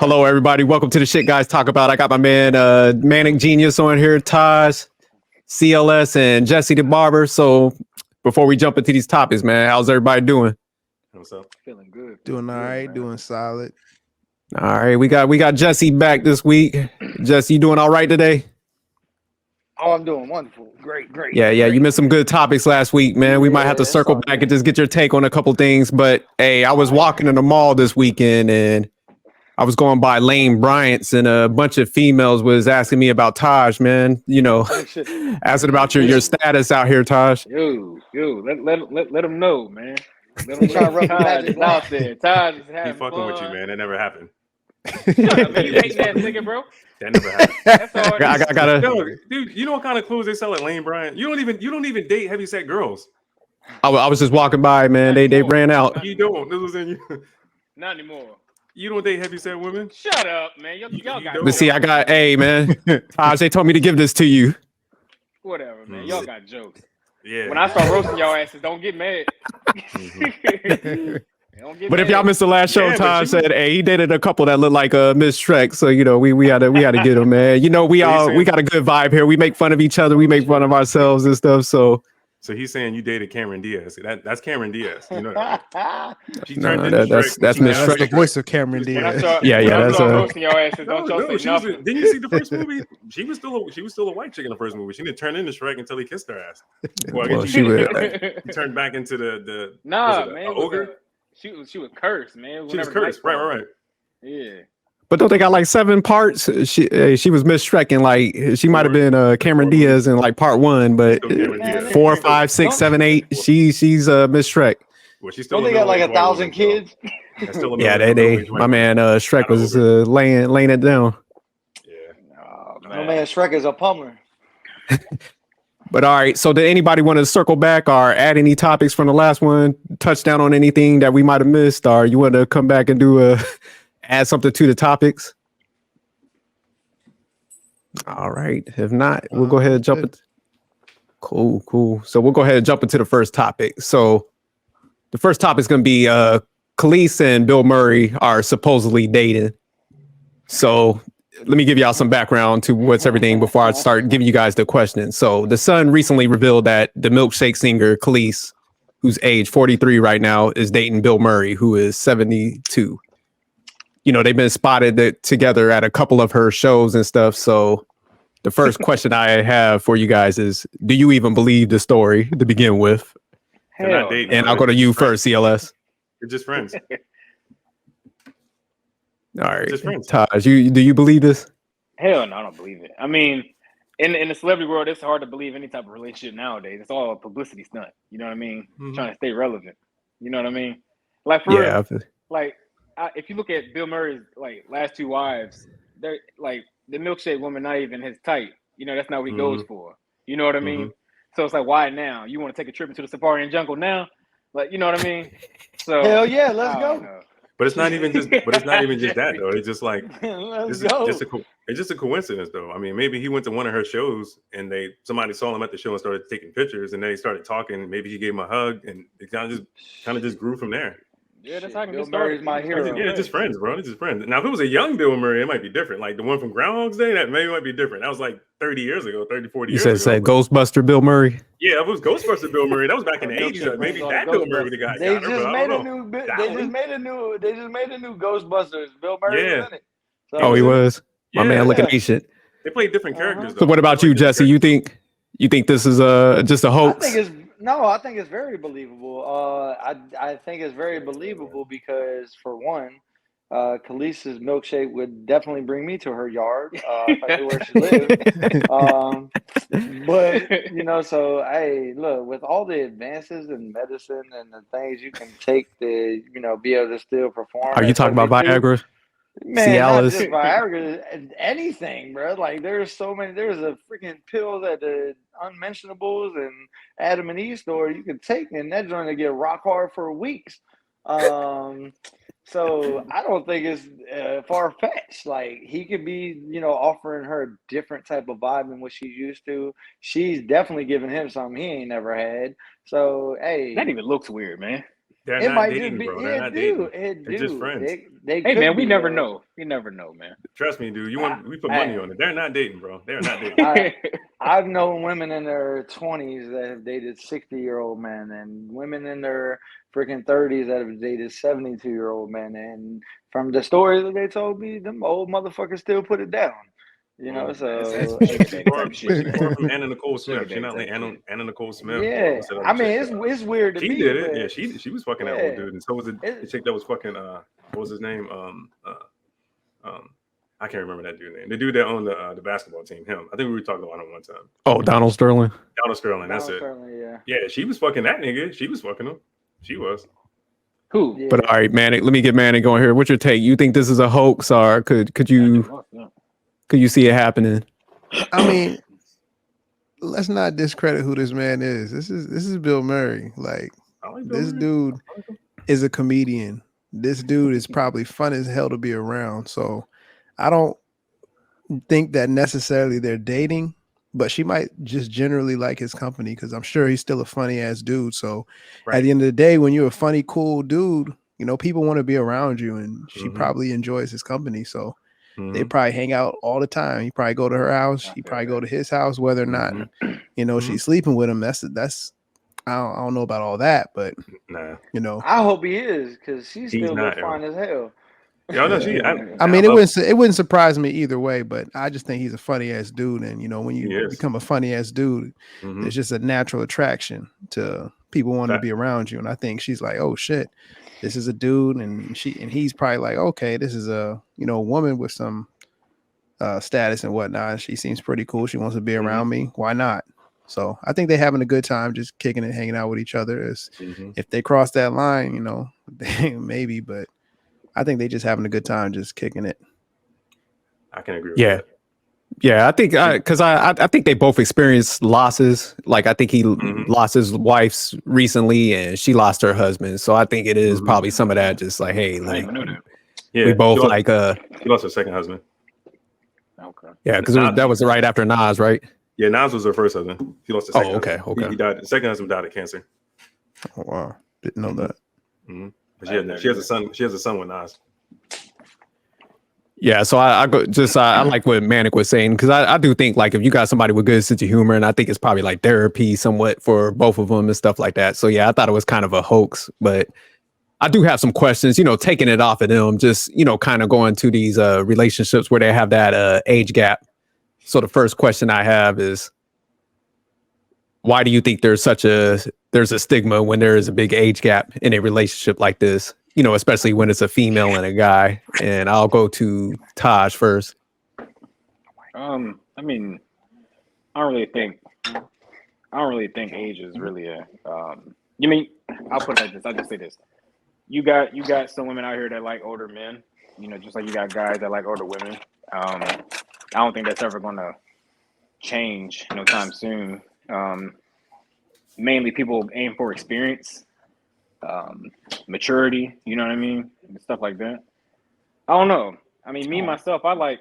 Hello, everybody. Welcome to the Shit Guys Talk About. I got my man Manic Genius on here, Taj, CLS, and Jessie the Barber. So before we jump into these topics, man, how's everybody doing? What's up? Feeling good. Doing all right, doing solid. All right, we got Jessie back this week. Jessie, you doing all right today? Oh, I'm doing wonderful. Great. Yeah. You missed some good topics last week, man. We might have to circle back and just get your take on a couple things. But hey, I was walking in the mall this weekend and I was going by Lane Bryant's and a bunch of females was asking me about Taj, man. You know, asking about your status out here, Taj. Yo, let them know, man. Let them try to rub Taj is out there. Taj is having He fucking fun. with you, man. That never happened. Shut up, man. You hate that nigga, bro. That never happened. That's all. I gotta. Yo, dude, you know what kind of clothes they sell at Lane Bryant? You don't even date heavyset girls. I was just walking by, man. They ran out. You don't. This was in you. Not anymore. You don't date heavyset women. Shut up, man. Y'all got. But see, hey, man, Taj, they told me to give this to you. Whatever, man. Y'all got jokes. Yeah. When I start roasting y'all asses, don't get mad. But if y'all missed the last show, Taj said, "Hey, he dated a couple that look like Miss Shrek." So you know, we had to get him, man. You know, we got a good vibe here. We make fun of each other. We make fun of ourselves and stuff. So he's saying you dated Cameron Diaz. That's Cameron Diaz. You know that. She no, turned into that's Shrek. Miss That's Shrek. the voice of Cameron Diaz. That's roasting y'all asses. Don't y'all say nothing. Didn't you see the first movie? She was still a white chick in the first movie. She didn't turn into Shrek until he kissed her ass. Well, she would. He turned back into the man. ogre. She was cursed, man. She was cursed. Right. Yeah. But don't they got like 7 parts? She was Miss Shrek and like she might have been Cameron Diaz in like part 1, but 4, 5, 6, 7, 8. She's Miss Shrek. Well, she's still. Don't they got like 1,000 kids? Yeah, they my man Shrek was laying it down. Yeah. Oh, My man Shrek is a pummer. But all right, so did anybody want to circle back or add any topics from the last one? Touch down on anything that we might have missed, or you want to come back and do add something to the topics? All right. If not, we'll go ahead and jump it. Cool. So we'll go ahead and jump into the first topic. So the first topic is going to be Kelis and Bill Murray are supposedly dating. So let me give y'all some background to what's everything before I start giving you guys the question. So the Sun recently revealed that the Milkshake singer Kelis, who's age 43 right now, is dating Bill Murray, who is 72. You know, they've been spotted together at a couple of her shows and stuff. So the first question I have for you guys is, do you even believe the story to begin with? Hell, And I'll go to you first, CLS. You're just friends. All right, Taj, do you believe this? Hell no, I don't believe it. I mean, in the celebrity world, it's hard to believe any type of relationship nowadays. It's all a publicity stunt. You know what I mean? Trying to stay relevant. You know what I mean? Like for real, like if you look at Bill Murray's like last 2 wives, they're like the Milkshake woman, not even his type. You know, that's not what he goes for. You know what I mean? So it's like, why now? You want to take a trip into the safari and jungle now? Like, you know what I mean? So Hell yeah, let's go. But it's not even just that though. It's just like it's just a coincidence though. I mean, maybe he went to one of her shows and somebody saw him at the show and started taking pictures, and then they started talking. Maybe he gave him a hug, and it kind of just grew from there. Yeah, that's how Bill Murray's my hero. Yeah, just friends, bro. It's just friends. Now, if it was a young Bill Murray, it might be different. Like the one from Groundhog's Day, that maybe might be different. That was like 30 years ago, 30, 40 years ago. You said Ghostbuster Bill Murray? Yeah, if it was Ghostbuster Bill Murray, that was back in the 80s. Maybe that Bill Murray would have got They her, just but made I a don't new. know. They just made a new Ghostbusters. Bill Murray was in it. So, Oh, he was. My man looking Yeah. ancient. They played different characters. Though. So what about you, Jesse? You think this is just a hoax? I think it's very believable. I think it's very believable because for one, Kelis's Milkshake would definitely bring me to her yard if I knew where she lived. But you know, so hey, look, with all the advances in medicine and the things you can take to, you know, be able to still perform. Are you talking about Viagra? Man, not Cialis? just Viagra, anything, bro. Like there's so many. There's a freaking pill at the Unmentionables and Adam and Eve store you can take, and that joint to get rock hard for weeks. So I don't think it's far fetched. Like he could be, you know, offering her a different type of vibe than what she's used to. She's definitely giving him something he ain't never had. So hey, that even looks weird, man. They're It not might dating, just be bro. They're not dating. They're just friends. They Hey man, we be, never know. You never know, man. Trust me, dude. We put money on it. They're not dating, bro. They're not dating. I've known women in their 20s that have dated 60-year-old men, and women in their freaking 30s that have dated 72-year-old men. And from the stories that they told me, them old motherfuckers still put it down. You know, so she's more from Anna Nicole Smith. She's not like Anna Nicole Smith. Yeah, I mean, it's weird to me. She did it. Yeah, she was fucking that old dude, and so was the chick that was fucking what was his name? I can't remember that dude's name. The dude that owned the basketball team. Him. I think we were talking about him one time. Oh, Donald Sterling. Donald Sterling. That's it. Yeah, she was fucking that nigga. She was fucking him. She was. Who? Yeah. But all right, Manic. Let me get Manic going here. What's your take? You think this is a hoax, or could you see it happening? I mean, let's not discredit who this man is. This is Bill Murray. Like this dude is a comedian. This dude is probably fun as hell to be around. So I don't think that necessarily they're dating, but she might just generally like his company because I'm sure he's still a funny ass dude. So at the end of the day, when you're a funny, cool dude, you know, people want to be around you, and she probably enjoys his company. So they probably hang out all the time. He probably go to her house. He probably go to his house, whether or not, you know, she's sleeping with him. That's I don't know about all that, but you know, I hope he is because she's still fine as hell. Yeah, no, I mean, it wouldn't surprise me either way, but I just think he's a funny ass dude, and you know, when you become a funny ass dude, it's just a natural attraction to people wanting to be around you. And I think she's like, oh shit, this is a dude, and he's probably like, okay, this is a woman with some status and whatnot. She seems pretty cool. She wants to be around me. Why not? So I think they're having a good time, just kicking it, hanging out with each other. If they cross that line, you know, maybe, but I think they just having a good time, just kicking it. I can agree with that. Yeah, I think because I think they both experienced losses. Like I think he lost his wife recently, and she lost her husband. So I think it is probably some of that. Just like, hey, like we both she lost her second husband. Okay. Yeah, because that was right after Nas, right? Yeah, Nas was her first husband. She lost the second. Okay. He died. The second husband died of cancer. Oh wow, didn't know that. But she has a son. She has a son with Nas. Yeah, so I like what Manic was saying, because I do think like if you got somebody with good sense of humor, and I think it's probably like therapy somewhat for both of them and stuff like that. So yeah, I thought it was kind of a hoax, but I do have some questions, taking it off of them, just, kind of going to these relationships where they have that age gap. So the first question I have is, why do you think there's a stigma when there is a big age gap in a relationship like this? Especially when it's a female and a guy. And I'll go to Taj first. I mean, I don't really think age is really a. I'll put it like this. I'll just say this: you got some women out here that like older men. Just like you got guys that like older women. I don't think that's ever going to change no time soon. Mainly, people aim for experience. Maturity, you know what I mean, and stuff like that. I don't know. I mean, me myself, I like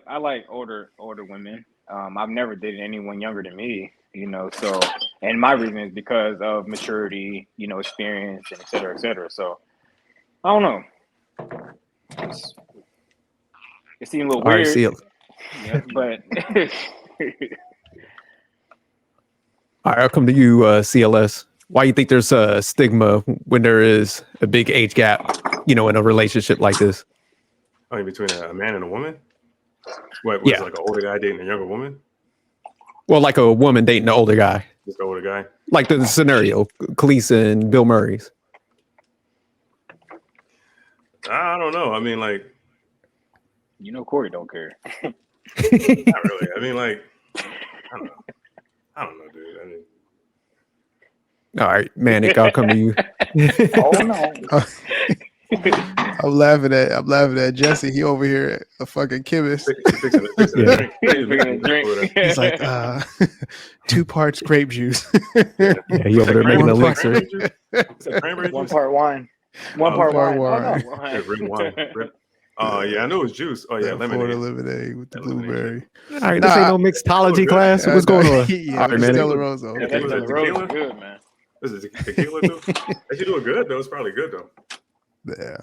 older women. I've never dated anyone younger than me, So, and my reason is because of maturity, experience, and et cetera, et cetera. So, I don't know. It seemed a little weird, but. All right, I'll come to you, CLS. Why you think there's a stigma when there is a big age gap, in a relationship like this? Between a man and a woman? What was like an older guy dating a younger woman? Well, like a woman dating an older guy. Just an older guy? Like the scenario, Kelis and Bill Murray's. I don't know. I mean, like... Corey don't care. Not really. I mean, like... I don't know, dude. I mean... All right, Manic, I'll come to you. Oh no! I'm laughing at Jesse. He over here a fucking chemist. He's like 2 parts grape juice. Yeah, he over there making an elixir. 1 part wine. 1 part wine. Yeah, I know it's juice. Oh yeah, lemonade with the blueberry. All right, this ain't no mixology class. What's going on? Yeah, all right, man. Stella Rosa. Good, man. This is tequila too. She doing good though. It's probably good though. Yeah.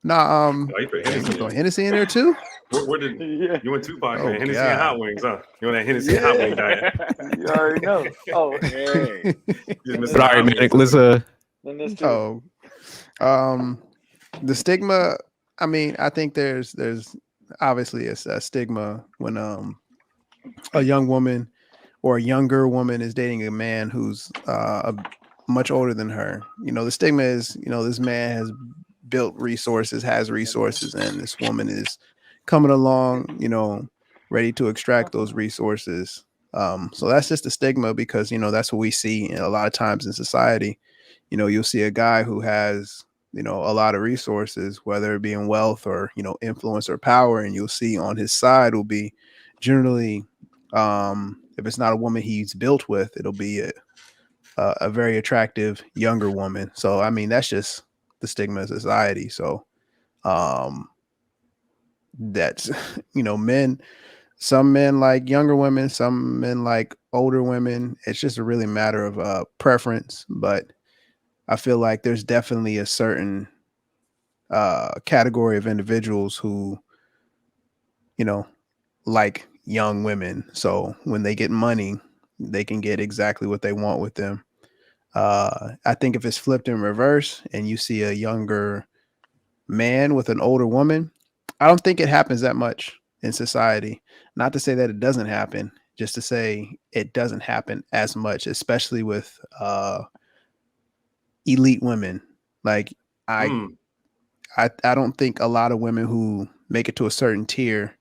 Nah. You put Hennessy in there too. Where did you went Tupac, man? Hennessy God. and hot wings, huh? You on that Hennessy and hot wing diet? You already know. Oh, Hey. Sorry, Manic. Let's the stigma. I mean, I think there's obviously a stigma when a young woman or a younger woman is dating a man who's much older than her. You know, the stigma is, you know, this man has built resources, has resources, and this woman is coming along, you know, ready to extract those resources. So that's just a stigma because, you know, that's what we see a lot of times in society. You know, you'll see a guy who has, you know, a lot of resources, whether it be in wealth or, you know, influence or power. And you'll see on his side will be generally, if it's not a woman he's built with, it'll be a very attractive younger woman. So, I mean, that's just the stigma of society. So, that's, you know, some men like younger women, some men like older women. It's just a really matter of preference. But I feel like there's definitely a certain category of individuals who, you know, like young women. So when they get money, they can get exactly what they want with them. I think if it's flipped in reverse and you see a younger man with an older woman, I don't think it happens that much in society. Not to say that it doesn't happen, just to say it doesn't happen as much, especially with elite women. Like I don't think a lot of women who make it to a certain tier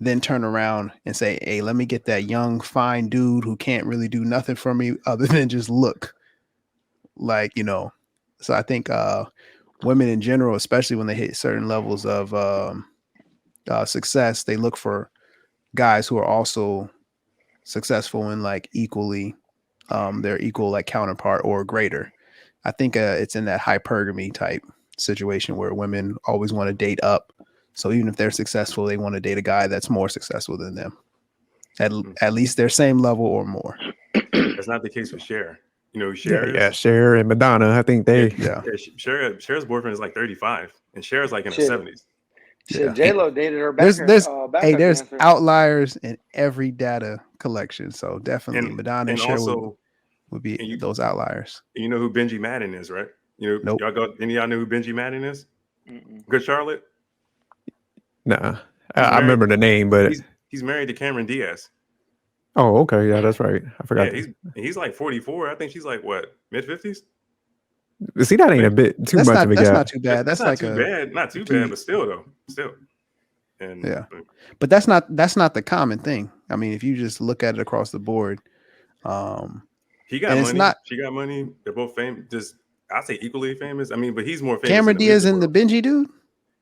then turn around and say, hey, let me get that young, fine dude who can't really do nothing for me other than just look. Like, you know, so I think women in general, especially when they hit certain levels of success, they look for guys who are also successful and like equally their equal like counterpart or greater. I think it's in that hypergamy type situation where women always want to date up. So even if they're successful, they want to date a guy that's more successful than them. At least their same level or more. That's not the case with Cher. You know, Cher. Yeah, Cher and Madonna. I think they. Yeah. Cher's boyfriend is like 35, and Cher's like in her 70s. Shit, J-Lo dated her back. There's outliers in every data collection, so definitely Madonna and Cher would be those outliers. You know who Benji Madden is, right? You know, any of y'all know who Benji Madden is? Good Charlotte. Nah, I remember the name, but he's married to Cameron Diaz. Oh, okay, yeah, that's right. I forgot. Yeah, he's like 44. I think she's like what, mid-50s. See, that ain't a bit too much of a gap. That's not too bad. That's not like too bad. Not too bad, but still. And yeah, but that's not the common thing. I mean, if you just look at it across the board, he got money. She got money. They're both famous. Just I say equally famous. I mean, but he's more famous. Cameron Diaz and the Benji dude.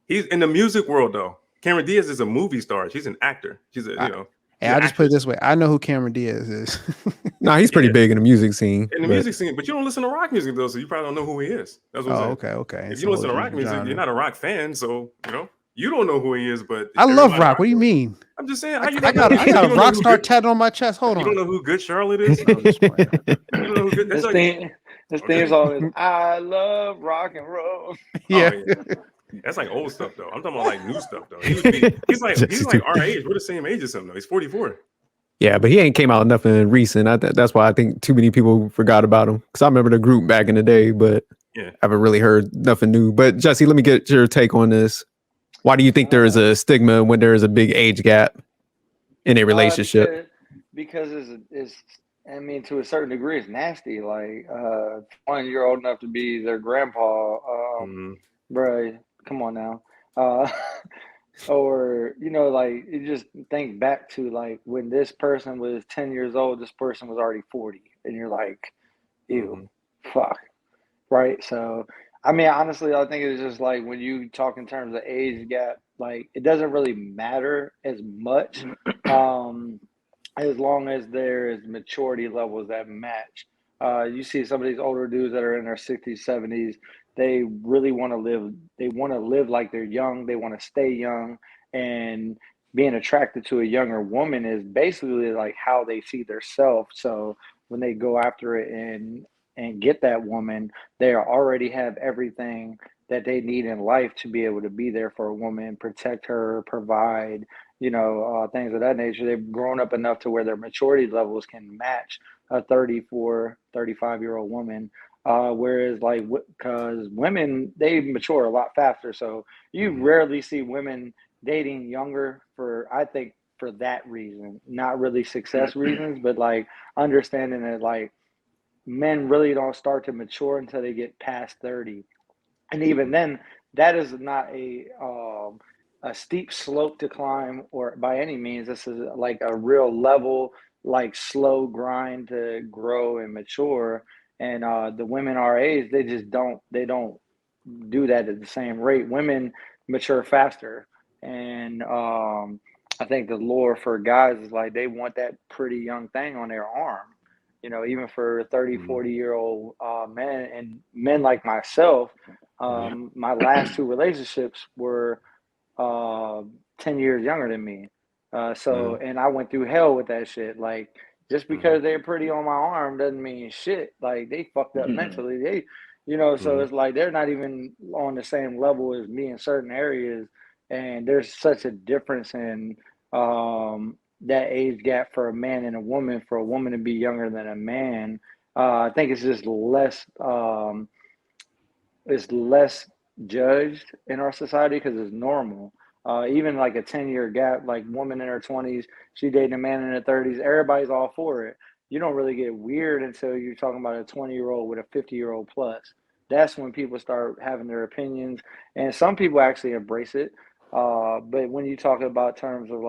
He's in the music world though. Cameron Diaz is a movie star. She's an actor. She's a And I just put it this way: I know who Cameron Diaz is. Nah, he's pretty big in the music scene. Music scene, but you don't listen to rock music though, so you probably don't know who he is. That's what I'm saying. Okay. If you listen to rock music, you're not a rock fan, so you don't know who he is. But I love rock. What do you mean? I'm just saying. I got a rock star tattoo on my chest. Hold on. You don't know who Good Charlotte is? This thing is always I love rock and roll. Yeah. That's like old stuff though. I'm talking about like new stuff though. He's like our age. We're the same age as him though. He's 44. Yeah, but he ain't came out nothing recent. That's why I think too many people forgot about him. Because I remember the group back in the day, but I haven't really heard nothing new. But Jesse, let me get your take on this. Why do you think there is a stigma when there is a big age gap in a relationship? Because it's I mean, to a certain degree, it's nasty. Like, one, you're old enough to be their grandpa, bro. Come on now. Or, like, you just think back to, like, when this person was 10 years old, this person was already 40. And you're like, ew, fuck. Right? So, I mean, honestly, I think it's just, like, when you talk in terms of age gap, like, it doesn't really matter as much as long as there is maturity levels that match. You see some of these older dudes that are in their 60s, 70s, they really want to live. They want to live like they're young. They want to stay young, and being attracted to a younger woman is basically like how they see themselves. So when they go after it and and get that woman, they already have everything that they need in life to be able to be there for a woman, protect her, provide, things of that nature. They've grown up enough to where their maturity levels can match a 34, 35-year-old woman. Whereas because women, they mature a lot faster. So you rarely see women dating younger I think for that reason, not really success reasons, but understanding that men really don't start to mature until they get past 30. And even then, that is not a steep slope to climb or by any means. This is a real level, slow grind to grow and mature. And the women our age, they don't do that at the same rate. Women mature faster. And I think the lure for guys is they want that pretty young thing on their arm. Even for 30, 40-year-old men and men like myself, my last 2 relationships were 10 years younger than me. And I went through hell with that shit. Just because they're pretty on my arm doesn't mean shit. They fucked up mentally. They, so it's they're not even on the same level as me in certain areas. And there's such a difference in that age gap for a man and a woman. For a woman to be younger than a man, I think it's just less judged in our society because it's normal. Even a 10-year gap, woman in her 20s, she dating a man in her 30s, everybody's all for it. You don't really get weird until you're talking about a 20-year-old with a 50-year-old plus. That's when people start having their opinions, and some people actually embrace it. But when you talk about terms of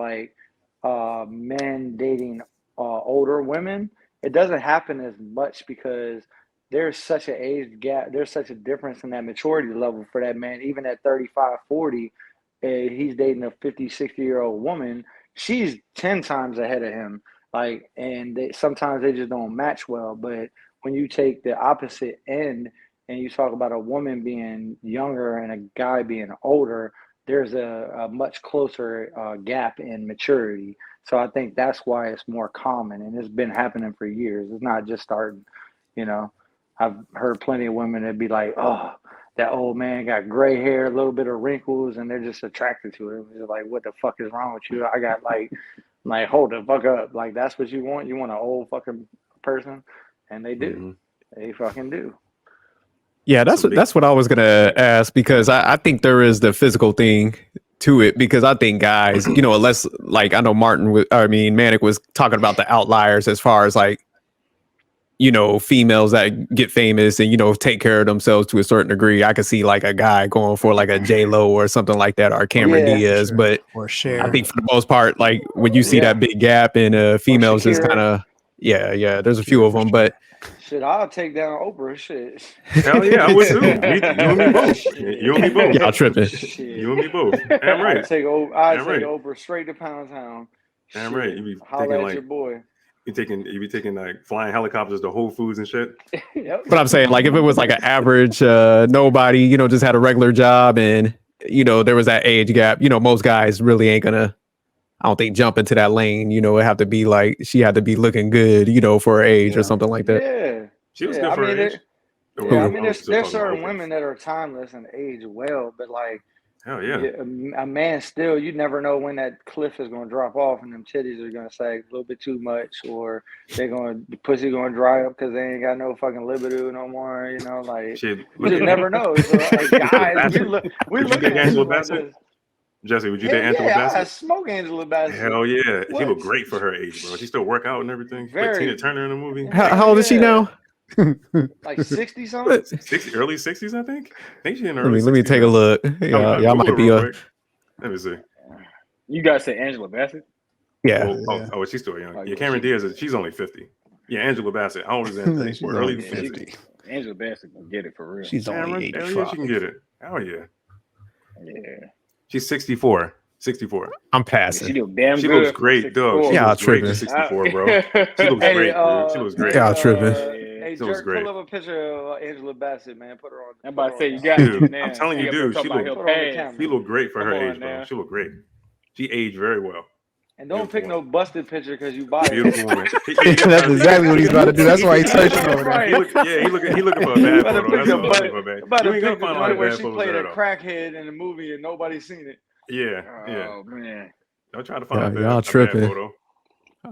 men dating older women, it doesn't happen as much because there's such an age gap. There's such a difference in that maturity level for that man. Even at 35, 40, he's dating a 50, 60-year-old woman. She's 10 times ahead of him. Sometimes they just don't match well. But when you take the opposite end and you talk about a woman being younger and a guy being older, there's a much closer gap in maturity. So I think that's why it's more common, and it's been happening for years. It's not just starting, I've heard plenty of women that be like, oh, that old man got gray hair, a little bit of wrinkles, and they're just attracted to him. It's what the fuck is wrong with you? I got hold the fuck up. That's what you want? You want an old fucking person? And they do. They fucking do. Yeah, that's what I was gonna ask, because I think there is the physical thing to it, because I think guys, unless I know Manic was talking about the outliers as far as females that get famous and take care of themselves to a certain degree. I could see a guy going for a J-Lo or something like that, or Cameron Diaz, sure. But or Cher. I think for the most part, when you see that big gap in females, just kind of there's a few of them, but. Shit, I'll take down Oprah. Shit. Hell yeah, I would too. You and me both. You and me both. Y'all tripping. You and me both. Damn right. I'd take Oprah straight to Pound Town. Damn right. You be holla at your boy. You be taking flying helicopters to Whole Foods and shit. Yep. But I'm saying if it was an average nobody, just had a regular job and there was that age gap, most guys really ain't gonna, I don't think, jump into that lane. It have to be she had to be looking good, for her age or something like that. Yeah. She was good for her age. There's certain women that are timeless and age well, but hell yeah. A man still, you never know when that cliff is going to drop off and them titties are going to sag a little bit too much, or the pussy going to dry up because they ain't got no fucking libido no more. Shit, you just never know. So, guys, we look at Angela Bassett. Jesse, would you date Angela Bassett? I smoke Angela Bassett. Hell yeah. She looked great for her age, bro. She still work out and everything. Tina Turner in the movie. How old is she now? 60 something? 60, early 60s, I think. I think she's in her early 60s. Let me take a look. Y'all might be Let me see. You guys say Angela Bassett? Yeah. Oh, she's still young. Cameron Diaz, she's only 50. Yeah, Angela Bassett. How old is Angela? Early 50. Angela Bassett can get it for real. She's only 85. Hell yeah, she can get it. Hell yeah. Yeah. She's 64. 64. I'm passing. She look damn good. She looks great, dog. Yeah, tripping. 64, bro. She looks great, dude. She looks great. Yeah, tripping. Hey, Jerk, pull up a picture of Angela Bassett, man. Put her on. I'm about to say, you got it. Man. I'm telling you, dude. She looked great for her age, bro. She looked great. She aged very well. And don't pick no busted picture because you buy it. Beautiful woman. That's exactly what he's about to do. That's why he's searching over there. He looking for a bad photo. That's all. About to pick the joint where she played a crackhead in the movie and nobody's seen it. Yeah. Oh man. Don't try to find a y'all bad tripping. photo.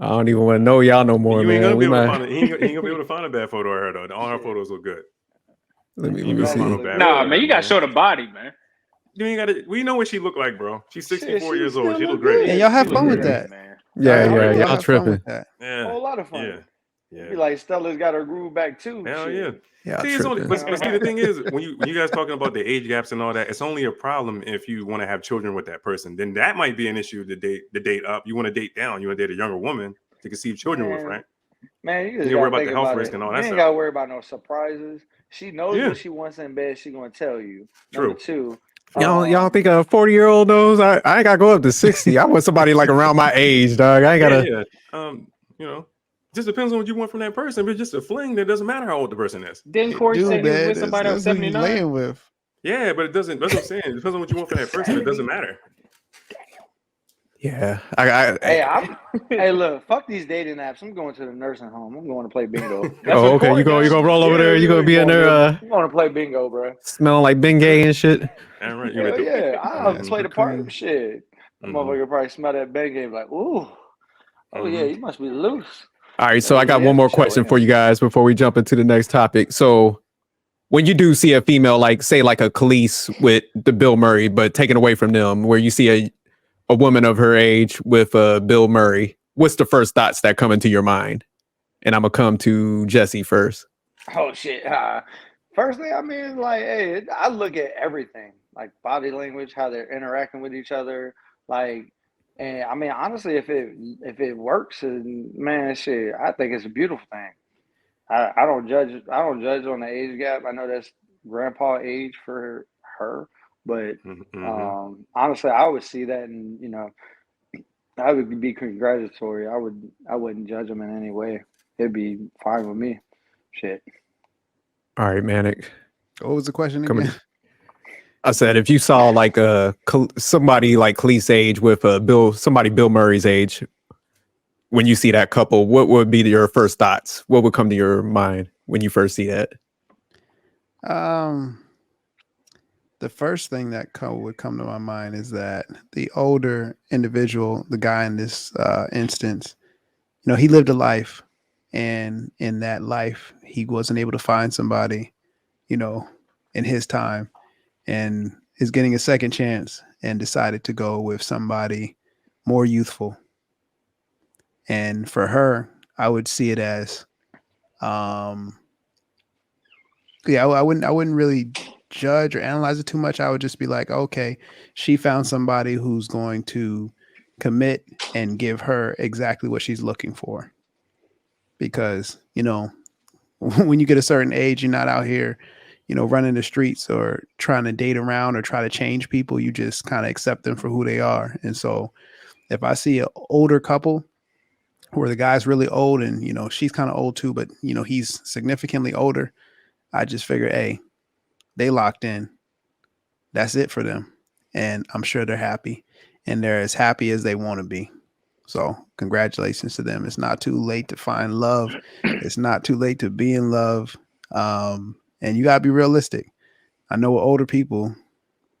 I don't even want to know y'all no more, You ain't man. gonna be able to find it. He ain't gonna be able to find a bad photo of her though. All her photos look good. Let me see. Nah, man, you gotta show the body, man. You ain't gotta. We know what she look like, bro. She's 64 years old. She look great. Yeah, y'all have fun with that, man. Yeah, y'all tripping. Yeah, a whole lot of fun. Yeah. Be like Stella's got her groove back too. Hell yeah. Yeah, see, but see, the thing is, when you guys talking about the age gaps and all that, it's only a problem if you want to have children with that person. Then that might be an issue to date up. You want to date down. You want to date a younger woman to conceive children with, right? Man, you just worry about the think health risk and all that You stuff. ain't gotta worry about no surprises. She knows what she wants in bed. She gonna tell you. True. Number two. Y'all think a 40-year-old knows? I ain't gotta go up to 60. I want somebody like around my age, dog. I ain't gotta. Yeah. You know, just depends on what you want from that person. But just a fling, that doesn't matter how old the person is. Didn't Corey say he was with somebody that was 79? Laying with. Yeah, but it doesn't. That's what I'm saying. It depends on what you want from that person. It doesn't matter. Yeah. Hey, look, fuck these dating apps. I'm going to the nursing home. I'm going to play bingo. Oh, okay. You gonna roll over there? You gonna be in there? I'm going to play bingo, bro. Smelling like Bengay and shit. All right. I'll play the part. Shit. That motherfucker probably smell that Bengay like, ooh. Oh yeah, you must be loose. All right, so I got one more question for you guys before we jump into the next topic. So when you do see a female, like say like a Kelis with the Bill Murray, but taken away from them, where you see a woman of her age with Bill Murray, what's the first thoughts that come into your mind? And I'm gonna come to Jessie first. Oh shit. Firstly, I mean, like, hey, I look at everything, like body language, how they're interacting with each other, like. And I mean, honestly, if it works, and man, shit, I think it's a beautiful thing. I don't judge. I don't judge on the age gap. I know that's grandpa age for her, but honestly, I would see that, and you know, I would be congratulatory. I wouldn't judge them in any way. It'd be fine with me. Shit. All right, Manic. What was the question again? I said, if you saw like somebody like Kelis' age with Bill Murray's age, when you see that couple, what would be your first thoughts? What would come to your mind when you first see that? The first thing that would come to my mind is that the older individual, the guy in this instance, you know, he lived a life, and in that life, he wasn't able to find somebody, you know, in his time. And is getting a second chance and decided to go with somebody more youthful. And for her, I would see it as, I wouldn't really judge or analyze it too much. I would just be like, okay, she found somebody who's going to commit and give her exactly what she's looking for. Because, you know, when you get a certain age, you're not out here, you know, running the streets or trying to date around or try to change people. You just kind of accept them for who they are. And so if I see an older couple where the guy's really old and, you know, she's kind of old too, but, you know, he's significantly older, I just figure, hey, they locked in. That's it for them. And I'm sure they're happy, and they're as happy as they want to be. So congratulations to them. It's not too late to find love. It's not too late to be in love. And you gotta be realistic. I know with older people,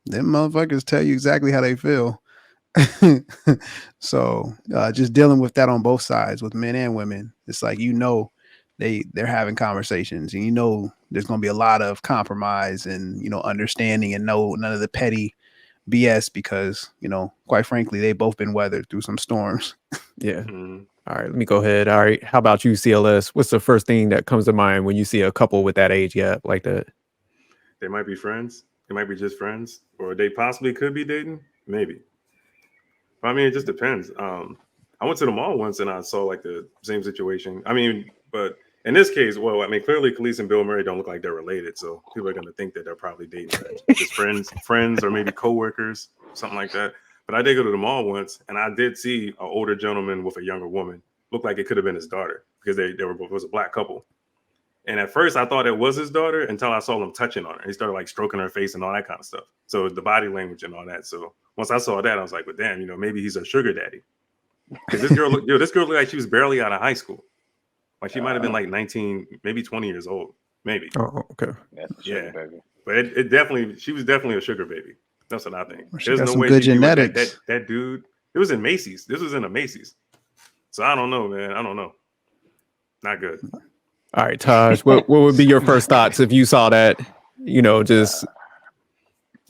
them motherfuckers tell you exactly how they feel. So just dealing with that on both sides, with men and women, it's like, you know, they're having conversations, and you know there's gonna be a lot of compromise and, you know, understanding, and none of the petty BS, because, you know, quite frankly, they've both been weathered through some storms. Yeah. All right, let me go ahead. All right, how about you, CLS? What's the first thing that comes to mind when you see a couple with that age gap like that? They might be friends. They might be just friends, or they possibly could be dating. Maybe. I mean, it just depends. I went to the mall once and I saw like the same situation. I mean, but in this case, well, I mean, clearly Kelis and Bill Murray don't look like they're related, so people are going to think that they're probably dating, just friends, or maybe coworkers, something like that. But I did go to the mall once, and I did see an older gentleman with a younger woman. Looked like it could have been his daughter, because they were both, it was a black couple. And at first, I thought it was his daughter until I saw him touching on her. He started like stroking her face and all that kind of stuff. So the body language and all that. So once I saw that, I was like, "Well, damn, you know, maybe he's a sugar daddy." Because this girl looked like she was barely out of high school. Like she might have been like 19, maybe 20 years old, maybe. Oh, okay. Yeah, baby. But she was definitely a sugar baby. That's what I think. There's no way good genetics. That dude. It was in Macy's. This was in a Macy's. So I don't know, man. I don't know. Not good. All right, Taj. What would be your first thoughts if you saw that? Just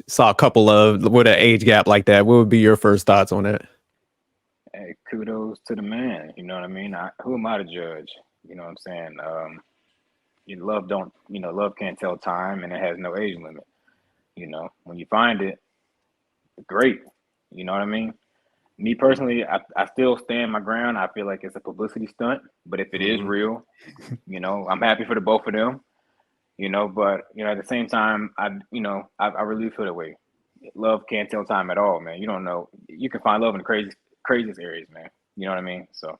saw a couple of with an age gap like that. What would be your first thoughts on that? Hey, kudos to the man. You know what I mean? Who am I to judge? You know what I'm saying? Love can't tell time, and it has no age limit. When you find it, great. You know what I mean? Me personally, I still stand my ground. I feel like it's a publicity stunt, but if it is real, I'm happy for the both of them. But at the same time, I really feel that way. Love can't tell time at all, man. You don't know. You can find love in the craziest areas, man. You know what I mean? So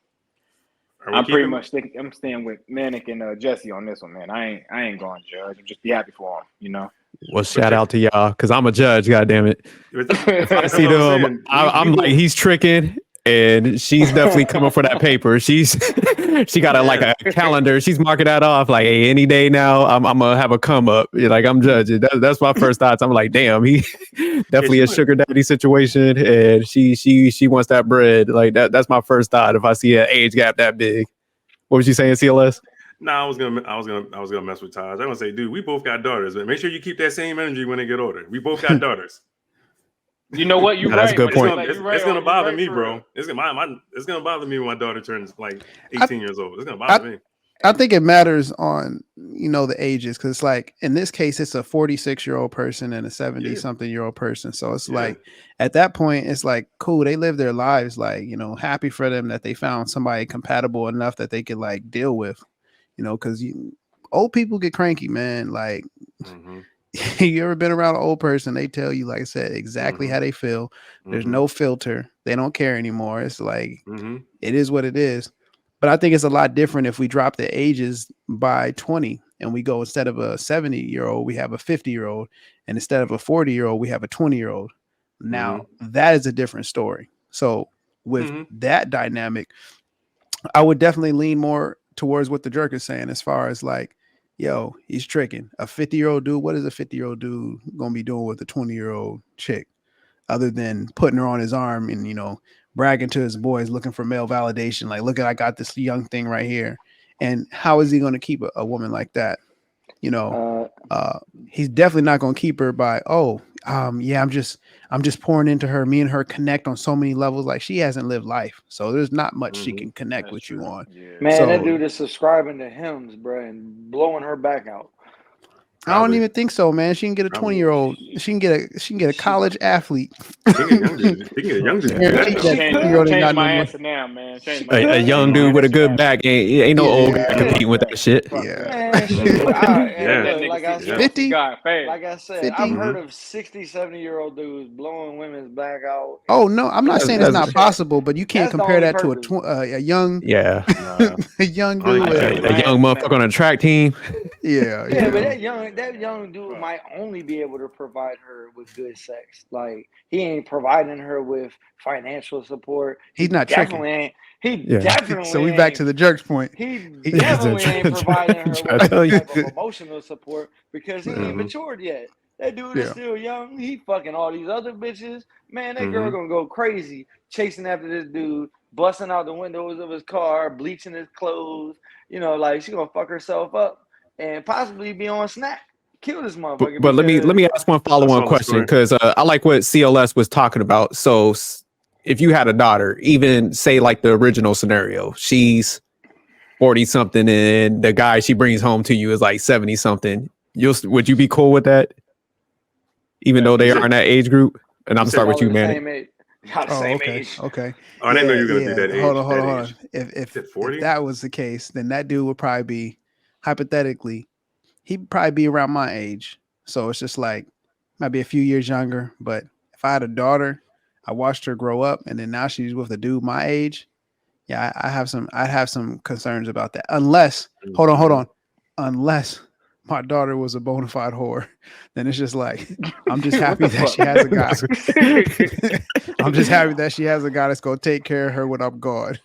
I'm pretty much I'm staying with Manic and Jessie on this one, man. I ain't going to judge. I'm just be happy for them, Well, shout out to y'all, because I'm a judge, goddammit. If I see them, I'm like, he's tricking, and she's definitely coming for that paper. She got a calendar. She's marking that off like, hey, any day now, I'm gonna have a come up. Like, I'm judging. That's my first thoughts. I'm like, damn, he definitely a sugar daddy situation, and she wants that bread. Like that's my first thought if I see an age gap that big. What was you saying, CLS? No, I was gonna mess with Taj. I was gonna say, dude, we both got daughters, but make sure you keep that same energy when they get older. We both got daughters. You know what? You're right. That's a good point. It's gonna bother me, bro. It's gonna bother me when my daughter turns like 18 years old. It's gonna bother me. I think it matters on the ages, because it's like in this case it's a 46-year-old person and a 70-something-year-old person. So it's like at that point it's like cool. They live their lives like happy for them that they found somebody compatible enough that they could like deal with. Because old people get cranky, man. Like, you ever been around an old person? They tell you, like I said, exactly how they feel. There's no filter. They don't care anymore. It's like, it is what it is. But I think it's a lot different if we drop the ages by 20 and we go, instead of a 70-year-old, we have a 50-year-old. And instead of a 40-year-old, we have a 20-year-old. Now, that is a different story. So with that dynamic, I would definitely lean more towards what the jerk is saying, as far as like, yo, he's tricking. A 50-year-old dude, what is a 50-year-old dude gonna be doing with a 20-year-old chick, other than putting her on his arm and bragging to his boys, looking for male validation, like, look at, I got this young thing right here. And how is he going to keep a woman like that? He's definitely not going to keep her by, I'm just pouring into her. Me and her connect on so many levels. Like, she hasn't lived life, so there's not much she can connect with you on. Man, that dude is subscribing to hymns, bro, and blowing her back out. I don't even think so, man. She can get a 20-year-old. She can get a college athlete. She can get a young dude. Change my answer now, man. A young dude with a good back ain't no old guy competing with that shit. Like I said, 50. Like I said, 50? I've heard of 60, 70-year-old dudes blowing women's back out. Oh no, I'm not saying it's not possible, but you can't compare that to a young a young dude, a young motherfucker on a track team. But that young dude might only be able to provide her with good sex. Like, he ain't providing her with financial support. He's not definitely tricking. Definitely. So we back to the jerk's point. He definitely ain't providing her with any type of emotional support, because he ain't matured yet. That dude is still young. He fucking all these other bitches. Man, that girl gonna go crazy chasing after this dude, busting out the windows of his car, bleaching his clothes. Like, she gonna fuck herself up and possibly be on Snap. Kill this motherfucker. But let me ask one follow-on question, because I like what CLS was talking about. So if you had a daughter, even say like the original scenario, she's 40-something and the guy she brings home to you is like 70-something, would you be cool with that? Even though they are in that age group? And I'm starting with you, man. Same age. Okay. Oh, I didn't know you were gonna do that age. Hold on. If that was the case, then that dude would probably be, hypothetically, he'd probably be around my age. So it's just like, might be a few years younger. But if I had a daughter, I watched her grow up, and then now she's with a dude my age. Yeah, I'd have some concerns about that. Unless, hold on. Unless my daughter was a bona fide whore, then it's just like, I'm just happy that she has a guy. I'm just happy that she has a guy that's going to take care of her when I'm gone.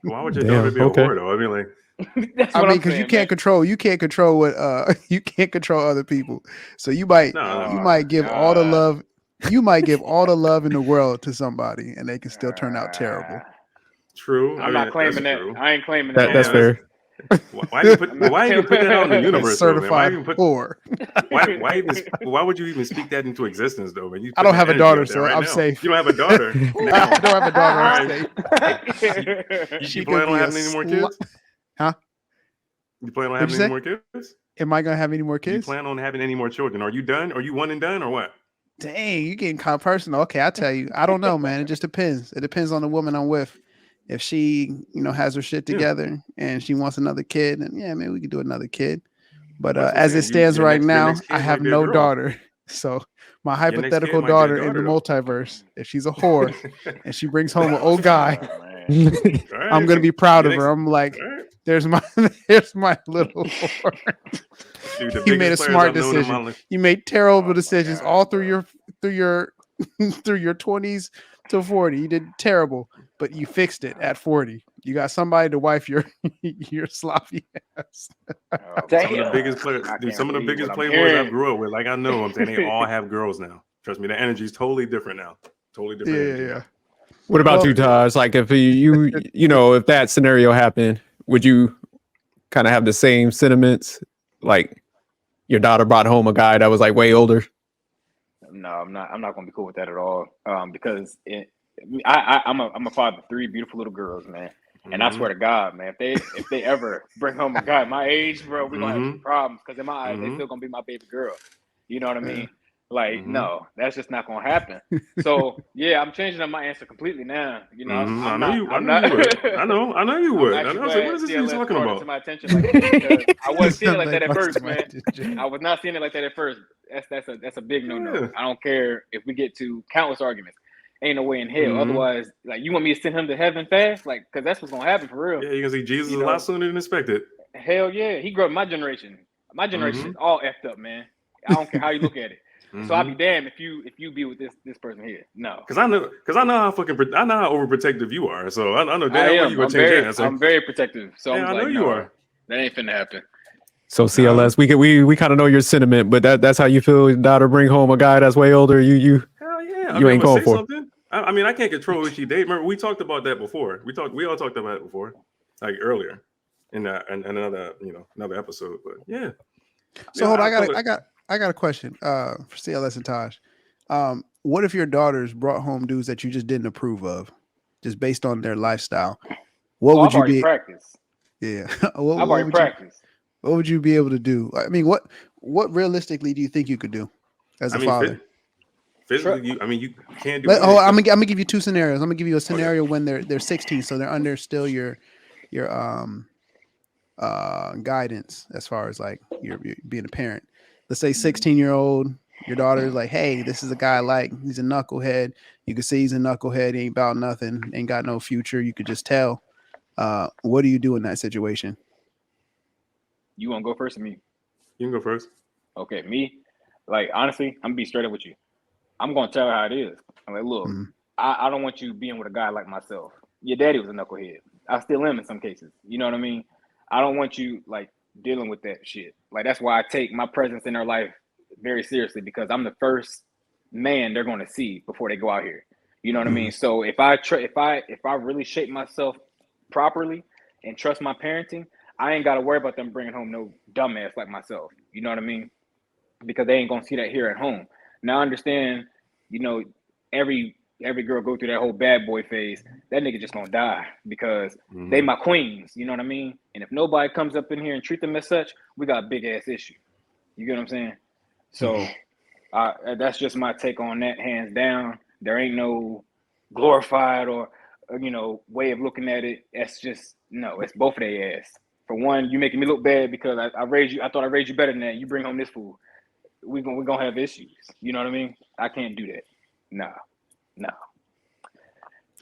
Why would your daughter be a whore though? I mean, like, because you can't control what you can't control other people. So you might give all the love. You might give all the love in the world to somebody, and they can still turn out terrible. True. I'm not claiming that. True. I ain't claiming that. That's fair. Why even put that out in the universe? Certified whore. Why would you even speak that into existence though? Man, I don't have a daughter, so I'm safe. You don't have a daughter. I don't have a daughter. I'm safe. You plan on having any more kids? Huh? You plan on having any more kids? Am I gonna have any more kids? You plan on having any more children? Are you done? Are you one and done or what? Dang, you getting kind of personal. Okay, I'll tell you. I don't know, man. It just depends. It depends on the woman I'm with. If she, has her shit together and she wants another kid, then yeah, maybe we could do another kid. But as it stands right now, I have no daughter. So my hypothetical daughter in the multiverse, if she's a whore and she brings home an old guy, I'm gonna be proud of her. I'm like, there's my little whore. Dude, you made a smart decision. You made terrible decisions all through your through your 20s to 40. You did terrible, but you fixed it at 40. You got somebody to wife your sloppy ass. Some of the biggest playboys I grew up with, like I know, I'm saying they all have girls now. Trust me, the energy is totally different now. Totally different. Yeah. What about you, Taj? Like if if that scenario happened, would you kind of have the same sentiments? Like your daughter brought home a guy that was like way older? No, I'm not gonna be cool with that at all. Because I'm a father of 3 beautiful little girls, man. And I swear to God, man, if they ever bring home a guy my age, bro, we're gonna have some problems. Because in my eyes, they still gonna be my baby girl. You know what I mean? Like, no, that's just not gonna happen. So yeah, I'm changing up my answer completely now. I know you would. I know. So what is this you talking about? To my attention like that, I wasn't seeing it like that at first, man. I was not seeing it like that at first. That's a big no-no. Yeah. I don't care if we get to countless arguments. Ain't no way in hell. Otherwise, like, you want me to send him to heaven fast? Like, because that's what's gonna happen for real. Yeah, you're gonna see Jesus a lot sooner than expected. Hell yeah, he grew up my generation. My generation is all effed up, man. I don't care how you look at it. So I'll be damned if you be with this person here. No, because I know how overprotective you are. So I know damn well you gonna change that answer. I'm very protective. So yeah, I know you are. That ain't finna happen. So CLS, we kind of know your sentiment, but that's how you feel. Your daughter bring home a guy that's way older. You hell yeah, you ain't going for something. I mean, I can't control who she date. Remember, we talked about that before. We all talked about it before, like earlier in another episode. But yeah. So hold on, I got a question for CLS and Taj. What if your daughters brought home dudes that you just didn't approve of, just based on their lifestyle? What would you be? Practice. Yeah, I've already practiced. What would you be able to do? I mean, what realistically do you think you could do as a father? Physically, you can't do. I'm gonna give you 2 scenarios. I'm gonna give you a scenario when they're 16, so they're under still your guidance as far as like you're being a parent. Let's say 16-year-old, your daughter is like, hey, this is a guy I like. He's a knucklehead. You can see he's a knucklehead. He ain't about nothing. Ain't got no future. You could just tell. What do you do in that situation? You want to go first or me? You can go first. Okay, me? Like, honestly, I'm going to be straight up with you. I'm going to tell her how it is. I'm like, look, I don't want you being with a guy like myself. Your daddy was a knucklehead. I still am in some cases. You know what I mean? I don't want you, like, dealing with that shit. Like, that's why I take my presence in her life very seriously, because I'm the first man they're going to see before they go out here. You know what I mean? So if I really shape myself properly and trust my parenting, I ain't got to worry about them bringing home no dumbass like myself. You know what I mean? Because they ain't going to see that here at home. Now, I understand, every girl go through that whole bad boy phase. That nigga just going to die because they my queens. You know what I mean? And if nobody comes up in here and treat them as such, we got a big ass issue. You get what I'm saying? So that's just my take on that, hands down. There ain't no glorified or way of looking at it. That's just, no, it's both of their ass. For one, you making me look bad because I raised you. I thought I raised you better than that. You bring home this fool. We're gonna have issues. You know what I mean? I can't do that. No.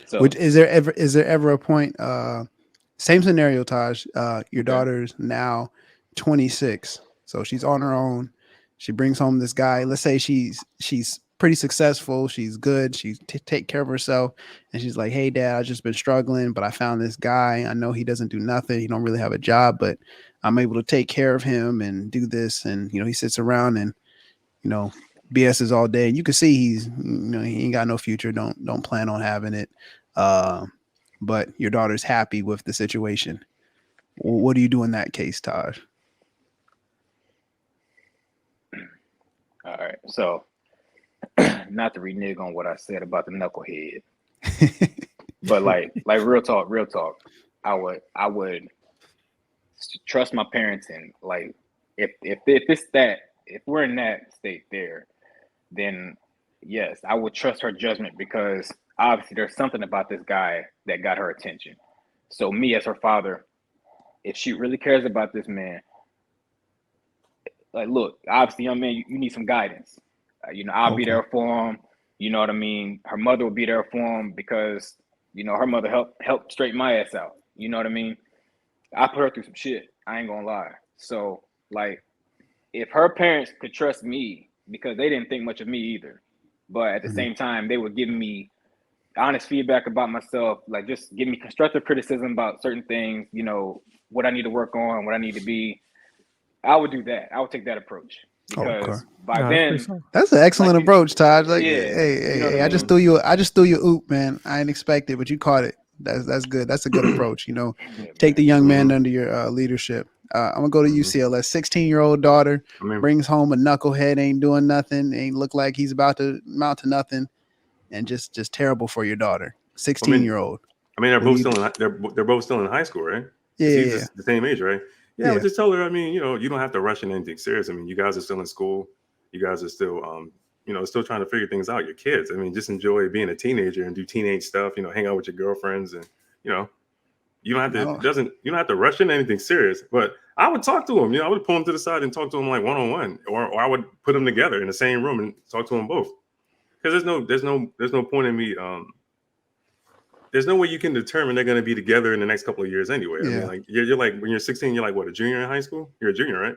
So, which is there ever a point? Same scenario, Taj. Your daughter's now 26. So she's on her own. She brings home this guy. Let's say she's pretty successful. She's good. She take care of herself. And she's like, hey, Dad, I've just been struggling, but I found this guy. I know he doesn't do nothing. He don't really have a job, but I'm able to take care of him and do this. And, he sits around and, BS's all day. And you can see he's, he ain't got no future. Don't plan on having it. But your daughter's happy with the situation. What do you do in that case, Taj? All right. So not to renege on what I said about the knucklehead, but like real talk. I would trust my parents, and like if we're in that state there, then yes, I would trust her judgment, because obviously there's something about this guy that got her attention. So me as her father, if she really cares about this man, like, look, obviously, young man, you need some guidance. I'll be there for him. You know what I mean? Her mother will be there for him, because, her mother helped straighten my ass out. You know what I mean? I put her through some shit. I ain't gonna lie. So, like, if her parents could trust me, because they didn't think much of me either, but at the same time, they were giving me honest feedback about myself, like just give me constructive criticism about certain things, what I need to work on, what I need to be. I would do that. I would take that approach, because by then, that's an excellent approach, Taj. Like, hey, I just threw you oop, man. I didn't expect it, but you caught it. That's good. That's a good approach. Take the young man under your leadership. I'm gonna go to UCLS. 16-year-old daughter brings home a knucklehead, ain't doing nothing, ain't look like he's about to amount to nothing, and just terrible for your daughter. 16-year-old. They're both still in high school, right? Yeah. The same age, right? Yeah, I would just tell her, you don't have to rush into anything serious. You guys are still in school. You guys are still, still trying to figure things out. Your kids. Just enjoy being a teenager and do teenage stuff. Hang out with your girlfriends, and you don't have to. You don't have to rush into anything serious. But I would talk to him. I would pull him to the side and talk to him like one-on-one, or I would put them together in the same room and talk to them both. Because there's no point in me. There's no way you can determine they're going to be together in the next couple of years anyway. Yeah. You're like, when you're 16, you're like, what, a junior in high school? You're a junior, right?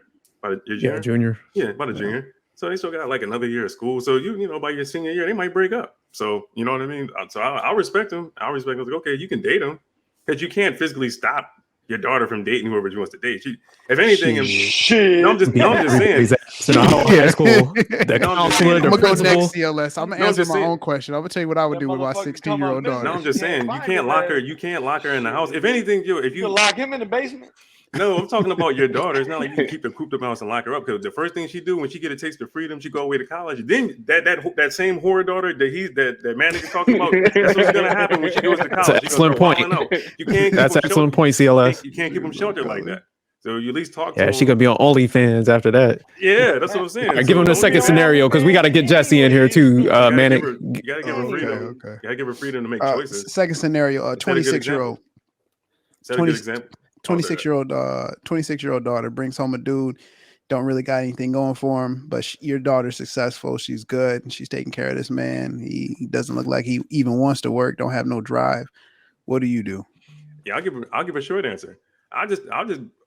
Yeah, junior. Yeah, about a junior. So they still got like another year of school. So by your senior year, they might break up. So you know what I mean? So I respect them. I respect them. Like, okay, you can date them, because you can't physically stop your daughter from dating whoever she wants to date. If anything, I'm just saying. High school. I'm gonna go next CLS. I'm gonna answer my own question. I'm gonna tell you what I would do with my 16-year-old daughter. No, I'm just saying you can't lock her. You can't lock her in the house. If anything, if you lock him in the basement. No, I'm talking about your daughter. It's not like you can keep her cooped up house and lock her up, because the first thing she do when she get a taste of freedom, she go away to college. Then that same horror daughter that Manic is talking about, that's what's gonna happen when she goes to college. That's excellent point. You can't. That's excellent point, CLS. You can't keep them sheltered like that. So you at least talk to them. Yeah, she could be on OnlyFans after that. Yeah, that's what I'm saying. All right, give him the second scenario, because we got to get Jessie in here too. Manic. You gotta give her freedom. You gotta give her freedom to make choices. Second scenario, 26-year-old. Is that a good example? 26-year-old daughter brings home a dude, don't really got anything going for him, but your daughter's successful. She's good. And she's taking care of this man. He doesn't look like he even wants to work. Don't have no drive. What do you do? Yeah, I'll give a short answer. I'll just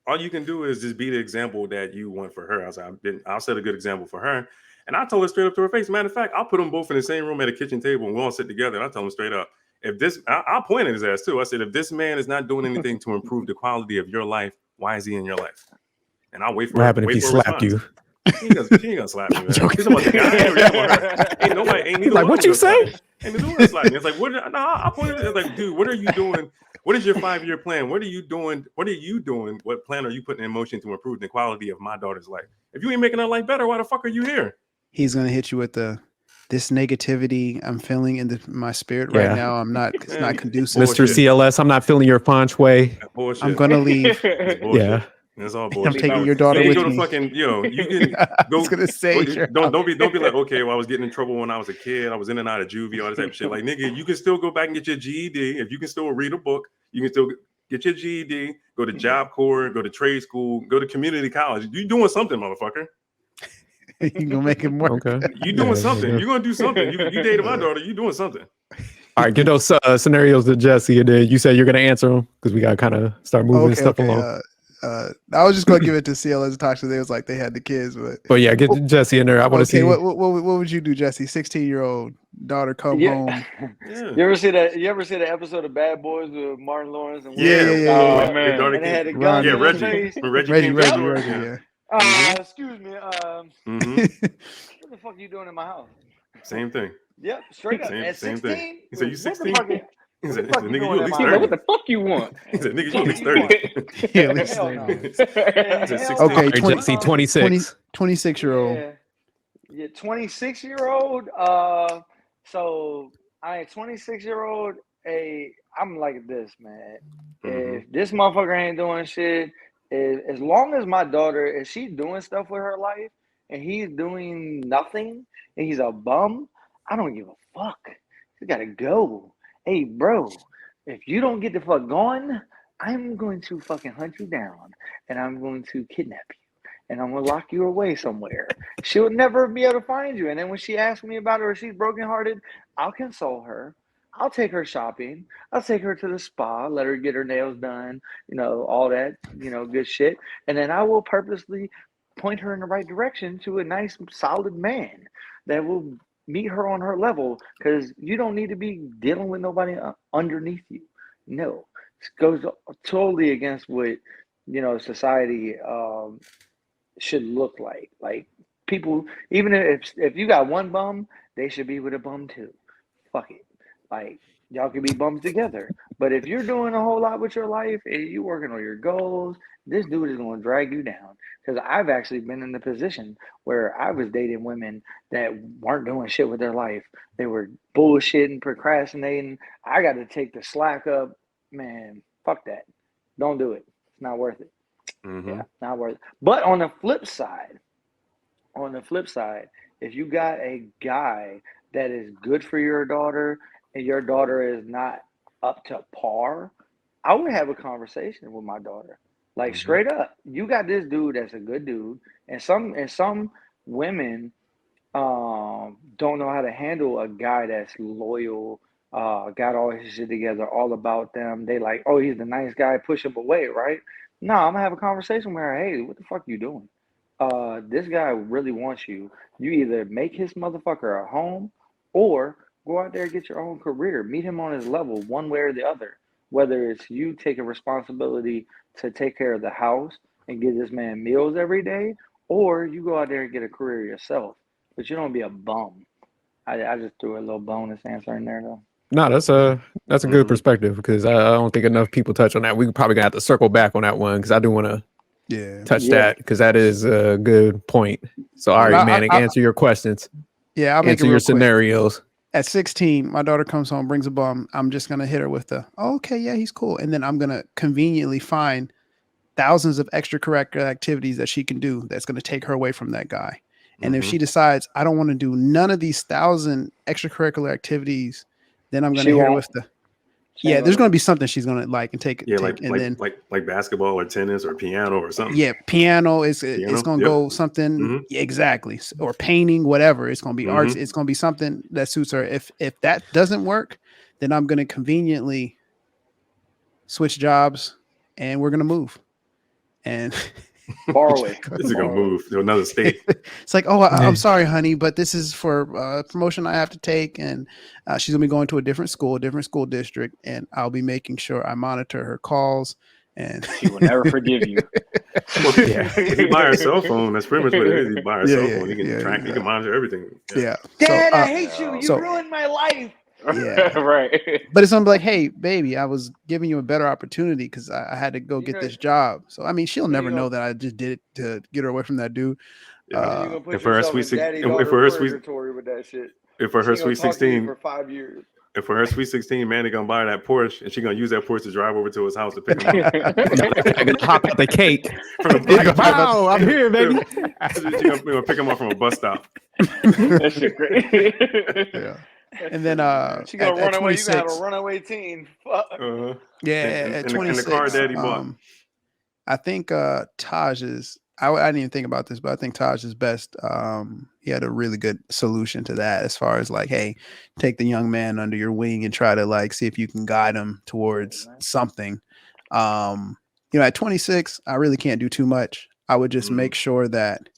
all you can do is just be the example that you want for her. I'll set a good example for her, and I told her straight up to her face. Matter of fact, I'll put them both in the same room at a kitchen table, and we'll all sit together. And I'll tell them straight up. I'll point at his ass too. I said, if this man is not doing anything to improve the quality of your life, why is he in your life? And I'll wait for. What happened if he slapped you? He ain't gonna slap me. He's about the guy. Ain't nobody. Ain't like what you say? Ain't no slap me. It's like what? Nah, I pointed. It's like, dude, what are you doing? What is your 5-year plan? What are you doing? What plan are you putting in motion to improve the quality of my daughter's life? If you ain't making her life better, why the fuck are you here? He's gonna hit you with this negativity I'm feeling in my spirit right now. I'm not. It's not conducive. Mr. CLS, I'm not feeling your fench way. I'm gonna leave. Yeah. That's all bullshit. I'm taking your daughter with me. You can go. I was gonna say, don't be like, okay, well, I was getting in trouble when I was a kid. I was in and out of juvie, all that type of shit. Like, nigga, you can still go back and get your GED. If you can still read a book, you can still get your GED. Go to Job Corps, go to trade school, go to community college. You doing something, motherfucker. You gonna make it work. Okay. You doing something. You're gonna do something. You dated my daughter. You doing something. All right, give those scenarios to Jessie, and then you said you're gonna answer them because we gotta kind of start moving stuff along. I was just gonna give it to CLS and talk to. They was like they had the kids, but yeah, get Jesse in there. I want to see. What would you do, Jesse? 16-year-old daughter come home. Yeah. You ever see the episode of Bad Boys with Martin Lawrence and Oh man, and they had a gun in his face. Reggie. Excuse me. What the fuck are you doing in my house? Same thing. Yep, straight up. At 16, thing. He said, "You 16?" He said, "Nigga, you at least 30." What the fuck you want? He said, "Nigga, you at least 30." Yeah, at least 30. Okay, Jesse, 26. 26-year-old. Yeah, 26-year-old. So I 26-year-old. I'm like this, man. If this motherfucker ain't doing shit, as long as my daughter, if she's doing stuff with her life and he's doing nothing and he's a bum, I don't give a fuck. You gotta go. Hey, bro, if you don't get the fuck going, I'm going to fucking hunt you down and I'm going to kidnap you and I'm gonna lock you away somewhere. She'll never be able to find you. And then when she asks me about it or she's brokenhearted, I'll console her. I'll take her shopping. I'll take her to the spa, let her get her nails done, all that, good shit. And then I will purposely point her in the right direction to a nice, solid man that will meet her on her level, because you don't need to be dealing with nobody underneath you. No, it goes totally against what, society should look like. Like, people, even if you got one bum, they should be with a bum too. Fuck it. Like, y'all can be bums together. But if you're doing a whole lot with your life and you working on your goals, this dude is going to drag you down. Because I've actually been in the position where I was dating women that weren't doing shit with their life. They were bullshitting, procrastinating. I got to take the slack up. Man, fuck that. Don't do it. It's not worth it. Yeah, not worth it. But on the flip side, if you got a guy that is good for your daughter and your daughter is not up to par, I would have a conversation with my daughter. Like, straight up, you got this dude that's a good dude, and some women don't know how to handle a guy that's loyal, got all his shit together, all about them. They like, oh, he's the nice guy, push him away, right? No, I'm gonna have a conversation with her. Hey, what the fuck you doing? This guy really wants you. You either make his motherfucker a home or go out there and get your own career. Meet him on his level, one way or the other. Whether it's you taking responsibility to take care of the house and get this man meals every day, or you go out there and get a career yourself. But you don't be a bum. I just threw a little bonus answer in there, though. No, that's a good perspective, because I don't think enough people touch on that. We probably gonna have to circle back on that one, because I do want to touch that, because that is a good point. So, all right, Manic, answer your questions. Yeah, I'll answer your scenarios. At 16, my daughter comes home, brings a bum. I'm just going to hit her with okay, yeah, he's cool. And then I'm going to conveniently find thousands of extracurricular activities that she can do that's going to take her away from that guy. And if she decides, I don't want to do none of these 1,000 extracurricular activities, then I'm going to hit her with there's going to be something she's going to like and take. Yeah, like basketball or tennis or piano or something. Yeah, piano it's going to go something. Yeah, exactly. Or painting, whatever. It's going to be arts. It's going to be something that suits her. If that doesn't work, then I'm going to conveniently switch jobs and we're going to move. And far away. This is going to move to another state. It's like, oh, I'm sorry, honey, but this is for promotion I have to take. And she's going to be going to a different school district. And I'll be making sure I monitor her calls. And she will never forgive you. If you buy her cell phone, that's pretty much what it is. You buy her cell phone, you can track, you can monitor everything. Yeah. Dad, I hate you. You ruined my life. Yeah, right. But it's gonna be like, hey, baby, I was giving you a better opportunity because I had to go get this job. So I mean, she'll never know that I just did it to get her away from that dude. And for her sweet 16, for 5 years. And for her sweet 16, Manny gonna buy her that Porsche, and she gonna use that Porsche to drive over to his house to pick him up. I can hop out the cake. Wow, I'm here, baby. She gonna pick him up from a bus stop. That shit great. Yeah. And then she gonna run away. You gonna have a runaway teen. At 26, and the car daddy bought. I think Taj is. I didn't even think about this, but I think Taj is best. He had a really good solution to that, as far as like, hey, take the young man under your wing and try to like see if you can guide him towards something. at 26, I really can't do too much. I would just make sure that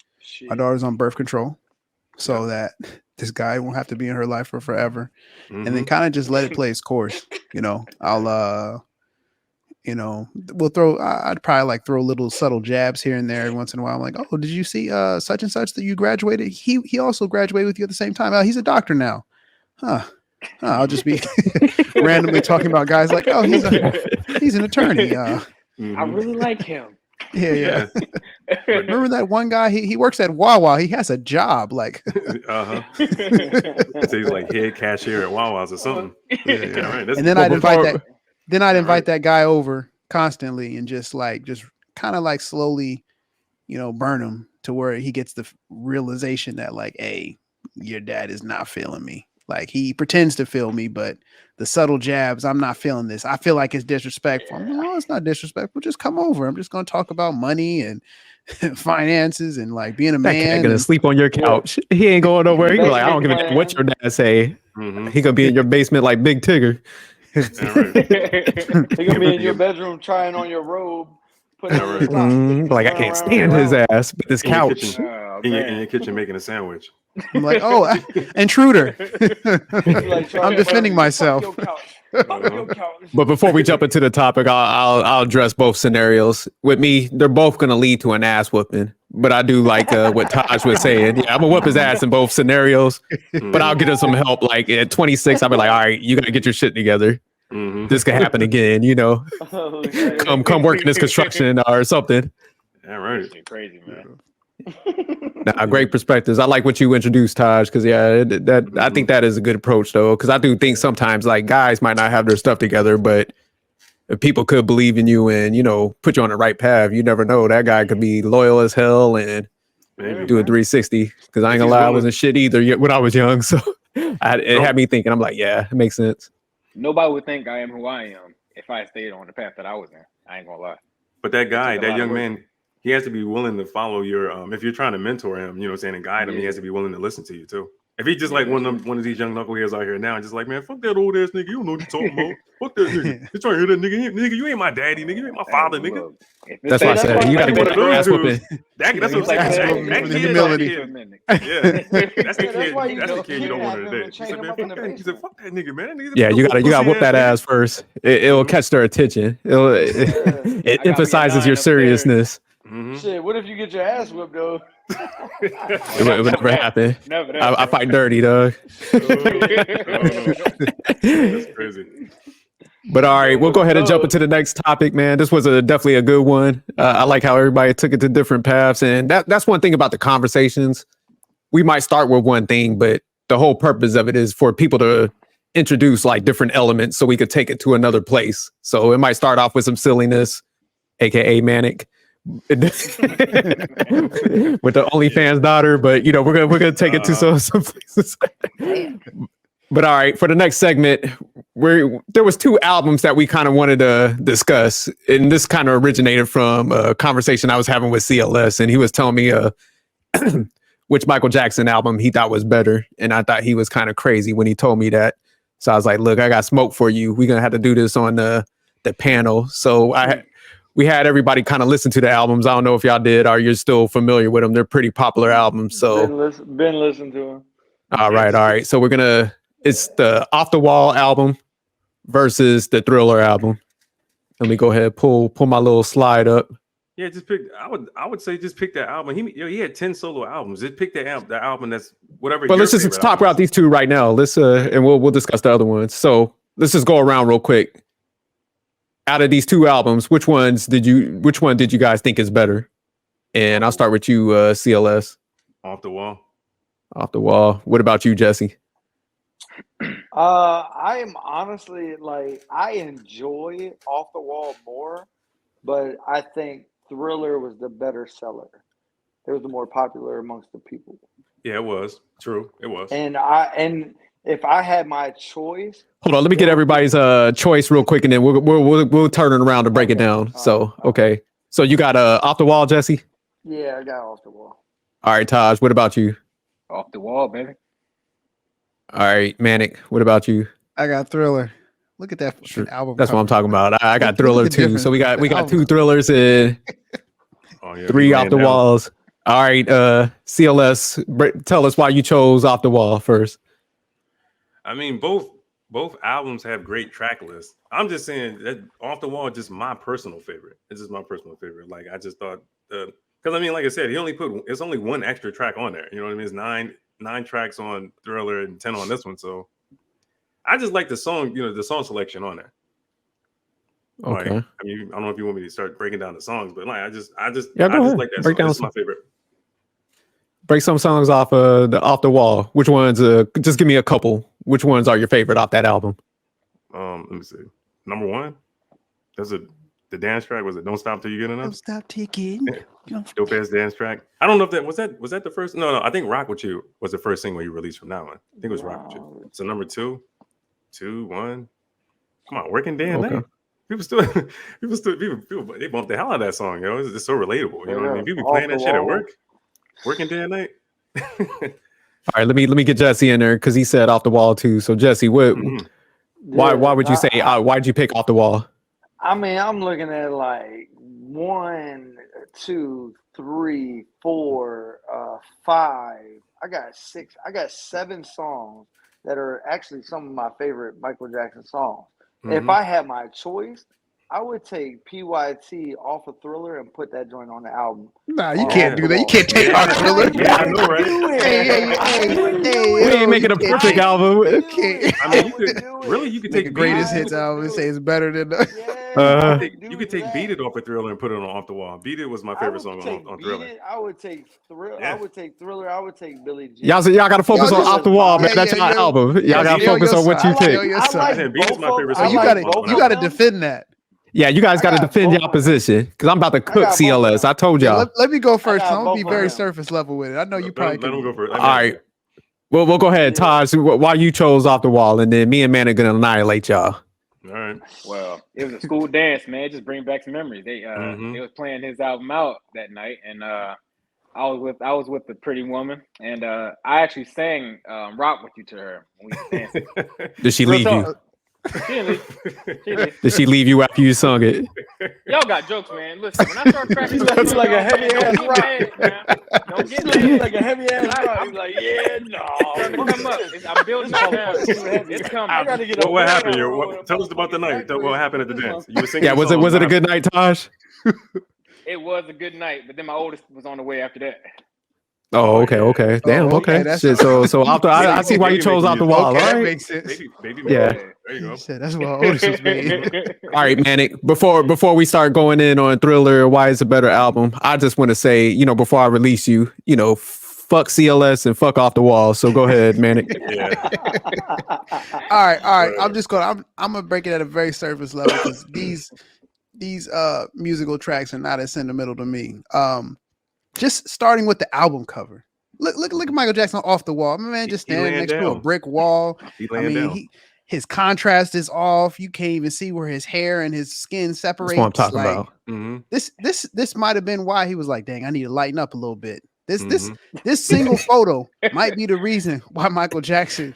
my daughter's on birth control so that this guy won't have to be in her life for forever. And then kind of just let it play its course. I'll I'd probably like throw little subtle jabs here and there every once in a while. I'm like, oh, did you see such and such that you graduated? He also graduated with you at the same time. He's a doctor now. I'll just be randomly talking about guys like, oh, he's an attorney. I really like him. Yeah. Remember that one guy? He works at Wawa. He has a job. Like, so he's like head cashier at Wawa's or something. Yeah, right. And then I'd invite that guy over constantly and just kind of like slowly, burn him to where he gets the realization that like, hey, your dad is not feeling me. Like he pretends to feel me, but the subtle jabs, I'm not feeling this. I feel like it's disrespectful. I'm like, no, it's not disrespectful. Just come over. I'm just going to talk about money and finances and like being a man. That gonna sleep on your couch. He ain't going nowhere. He's like, I don't give a damn what your dad say. He gonna be in your basement like Big Tigger. He gonna be in your bedroom trying on your robe. Like I can't stand his ass, but this couch. In your kitchen making a sandwich. I'm like, oh, intruder. I'm defending myself. But before we jump into the topic, I'll address both scenarios. With me, they're both going to lead to an ass whooping. But I do like what Taj was saying. Yeah, I'm going to whoop his ass in both scenarios. But I'll get him some help. Like at 26, I'll be like, all right, you got to get your shit together. This could happen again, Come work in this construction or something. Yeah, right. Crazy, man. Great perspectives. I like what you introduced, Taj, because I think that is a good approach though, because I do think sometimes like guys might not have their stuff together, but if people could believe in you and put you on the right path, you never know. That guy could be loyal as hell and do a 360. Because I ain't gonna lie, I wasn't shit either when I was young, so it had me thinking. I'm like, yeah, it makes sense. Nobody would think I am who I am if I stayed on the path that I was in. I ain't gonna lie. But that guy, that young man, he has to be willing to follow your if you're trying to mentor him, and guide him, he has to be willing to listen to you too. If he's just like one of these young knuckleheads out here now, just like, man, fuck that old ass nigga, you don't know what you're talking about. Fuck that nigga. You're trying to hear that nigga, you ain't my daddy, nigga, you ain't my father, nigga. That's why I said you gotta get your ass whooping. That's what I'm saying. That kid, humility. Yeah, that's the kid. That's the kid you don't want today. He said, fuck that nigga, man. Yeah, you gotta whoop that ass first. It'll catch their attention. It emphasizes your seriousness. Shit, what if you get your ass whipped though? It would never happen. I fight dirty, dog. That's crazy. But all right, we'll go ahead and jump into the next topic, man. This was definitely a good one. I like how everybody took it to different paths, and that's one thing about the conversations. We might start with one thing, but the whole purpose of it is for people to introduce like different elements so we could take it to another place. So it might start off with some silliness, aka Manic. With the OnlyFans daughter, but we're gonna take it to some places. But all right, for the next segment, there was two albums that we kind of wanted to discuss, and this kind of originated from a conversation I was having with CLS, and he was telling me which Michael Jackson album he thought was better, and I thought he was kind of crazy when he told me that. So I was like, "Look, I got smoke for you. We're gonna have to do this on the panel." So we had everybody kind of listen to the albums. I don't know if y'all did or you're still familiar with them. They're pretty popular albums. So been listening to them. All right. So it's the Off the Wall album versus the Thriller album. Let me go ahead, pull my little slide up. Yeah, just pick. I would say just pick that album. He had 10 solo albums. Just pick the album that's whatever. But let's just talk about these two right now. Let's and we'll discuss the other ones. So let's just go around real quick. Out of these two albums, which one did you guys think is better? And I'll start with you, CLS. Off the Wall. Off the Wall. What about you, Jesse? I am honestly I enjoy Off the Wall more, but I think Thriller was the better seller. It was the more popular amongst the people. Yeah, it was. True. It was. And if I had my choice. Hold on, let me get everybody's choice real quick, and then we'll turn it around to break it down. So okay. So you got Off the Wall, Jesse? Yeah, I got Off the Wall. All right, Taj, what about you? Off the Wall, baby. All right, Manic, what about you? I got Thriller. Look at that album. That's what I'm talking about. I got Thriller too. So we got two Thrillers and 3 Off the Walls. All right, CLS, tell us why you chose Off the Wall first. I mean, both albums have great track lists. I'm just saying that Off the Wall is just my personal favorite. It's just my personal favorite. Like, I just thought, because I mean, like I said, it's only one extra track on there. You know what I mean? It's nine tracks on Thriller and 10 on this one. So I just like the song, the song selection on there. Okay. Like, I mean, I don't know if you want me to start breaking down the songs, but like, I just like that Break song. down This is my favorite. Break some songs off Off the Wall. Which ones? Just give me a couple. Which ones are your favorite off that album? Let me see. Number 1, the dance track. Was it "Don't Stop Till You Get Enough"? Don't stop ticking. Dope ass dance track. I don't know if that was that the first. No. I think "Rock with You" was the first single you released from that one. I think it was "Rock with You." So number 2, 1. Come on, Working Day and Night. People they bump the hell out of that song. It's just so relatable. You know what I mean? People be playing that shit at work. Working Day and Night. All right, let me get Jesse in there because he said Off the Wall too. So Jesse, why would you say why'd you pick Off the Wall? I mean, I'm looking at like 1, 2, 3, 4, 5. I got 7 songs that are actually some of my favorite Michael Jackson songs. If I had my choice, I would take PYT off of Thriller and put that joint on the album. Nah, you can't do that. You can't take off Thriller. Yeah, I know, right? Hey, we ain't making a perfect album. You can't. I mean, you could take a greatest hits album and say it's better than you could take "Beat It" off of Thriller and put it on Off the Wall. "Beat It" was my favorite song on Thriller. I would take Thriller. I would take Thriller. I would take Billie Jean. Y'all got to focus on Off the Wall, man. That's your album. Y'all got to focus on what you pick. Beat Is my favorite song. You got to defend that. Yeah, you guys got to defend your position because I'm about to cook CLS. I told y'all. Let me go first. I'm gonna be very surface level with it. I know you probably. Let him go first. All right. Well, we'll go ahead, Taj. Why you chose Off the Wall, and then me and Man are gonna annihilate y'all. All right. Well, it was a school dance, man. Just bring back some memories. They was playing his album out that night, and I was with the pretty woman, and I actually sang "Rock with You" to her when we was dancing. Did she leave you? She didn't leave. Did she leave you after you sung it? Y'all got jokes, man. Listen, when I start cracking jokes, That's like a heavy ass rock. Don't get mad. Like a heavy ass rock. I'm like, yeah, no. It's to come up. I'm building it now. It's coming. I gotta get what happened here? Tell us about the night. What happened at the dance? You were singing. Yeah, was it a good night, Taj? It was a good night, but then my oldest was on the way after that. Oh, okay. Damn, okay. Shit, so I see why you chose Off the Wall. Okay, all right, that makes sense. Baby, yeah. There you go. That's what Otis was being. All right, Manic. Before we start going in on Thriller, why it's a better album, I just want to say, before I release you, fuck CLS and fuck Off the Wall. So go ahead, Manic. Yeah. All right. I'm gonna break it at a very surface level because these musical tracks are not as sentimental to me. Just starting with the album cover. Look at Michael Jackson Off the Wall. My man just standing next to a brick wall. His contrast is off. You can't even see where his hair and his skin separate. That's what I'm talking about. This might have been why he was like, dang, I need to lighten up a little bit. This single photo might be the reason why Michael Jackson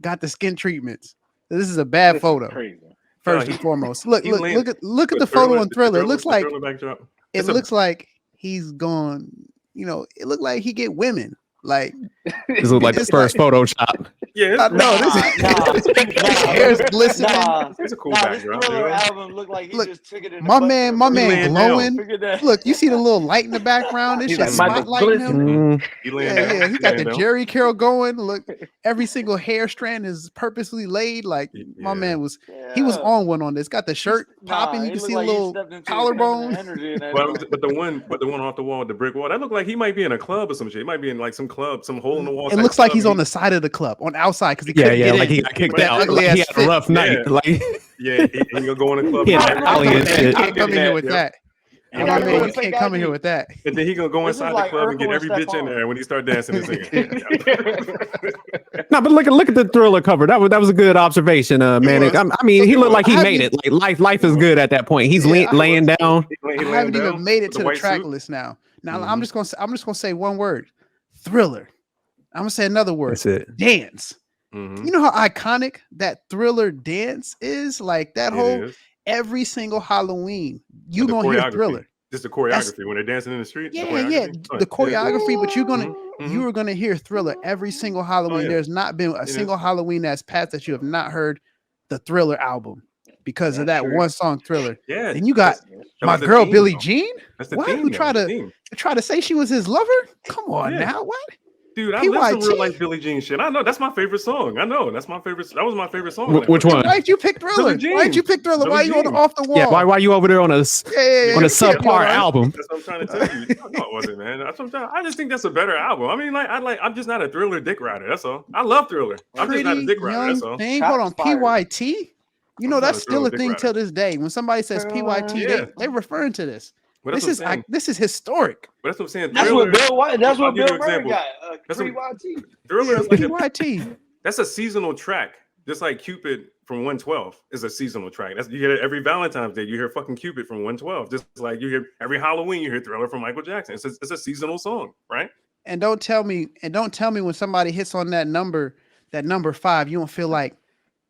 got the skin treatments. This is a bad photo. First and foremost. Look at the photo on Thriller. It looks like he's gone, it looked like he get women. Like this looks like the first Photoshop. Yeah, his hair's glistening. It's a cool background. This Thriller album looked like he just took it in. My man glowing. Look, you see the little light in the background. It's just spotlighting him. He got the Jerry Curl going. Look, every single hair strand is purposely laid. Like my man was, he was on one on this. Got the shirt popping. You can see a little collarbone. But the one Off the Wall, the brick wall, that looked like he might be in a club or some shit. He might be in like some club, some hole in the wall. It looks like he's on the side of the club, on outside, because he couldn't get like in. he got kicked out. Like he had a rough night. He gonna go in the club. You can't come in here with that. You can't come in here with that. And then he gonna go inside the club and get every bitch in there when he start dancing and singing. No, but look at the Thriller cover. That was a good observation, Manic. I mean, he looked like he made it. Like life is good at that point. He's laying down. I haven't even made it to the track list now. Now I'm just gonna say one word: Thriller. I'm gonna say another word. That's it. Dance. You know how iconic that Thriller dance is? Like that whole every single Halloween, you gonna hear Thriller. Just the choreography when they're dancing in the street. The choreography, but you are gonna hear Thriller every single Halloween. There's not been a single Halloween that's passed that you have not heard the Thriller album because of that one song Thriller. Yeah. And you got my girl Billie Jean. What? Who tried to say she was his lover? Come on now, what? Dude, I love some real life Billie Jean shit. I know that's my favorite song. I know that's my favorite. That was my favorite song. Which one? Why'd you pick Thriller? Why'd you pick Thriller? Why are you off the wall? Yeah, why you over there on a subpar album? That's what I'm trying to tell you. No, it wasn't, man. That's what I just think that's a better album. I mean, I'm just not a Thriller dick rider. That's all. I love Thriller. I'm just not a dick rider. That's all. Hold on, PYT. You know that's still a thing till this day. When somebody says PYT, they're referring to this. This is historic. But that's what I'm saying. That's what Bill Murray got. Thriller is like PYT. That's a seasonal track, just like Cupid from 112 is a seasonal track. You hear it every Valentine's Day. You hear fucking Cupid from 112. Just like you hear every Halloween, you hear Thriller from Michael Jackson. It's a seasonal song, right? And don't tell me when somebody hits on that number 5, you don't feel like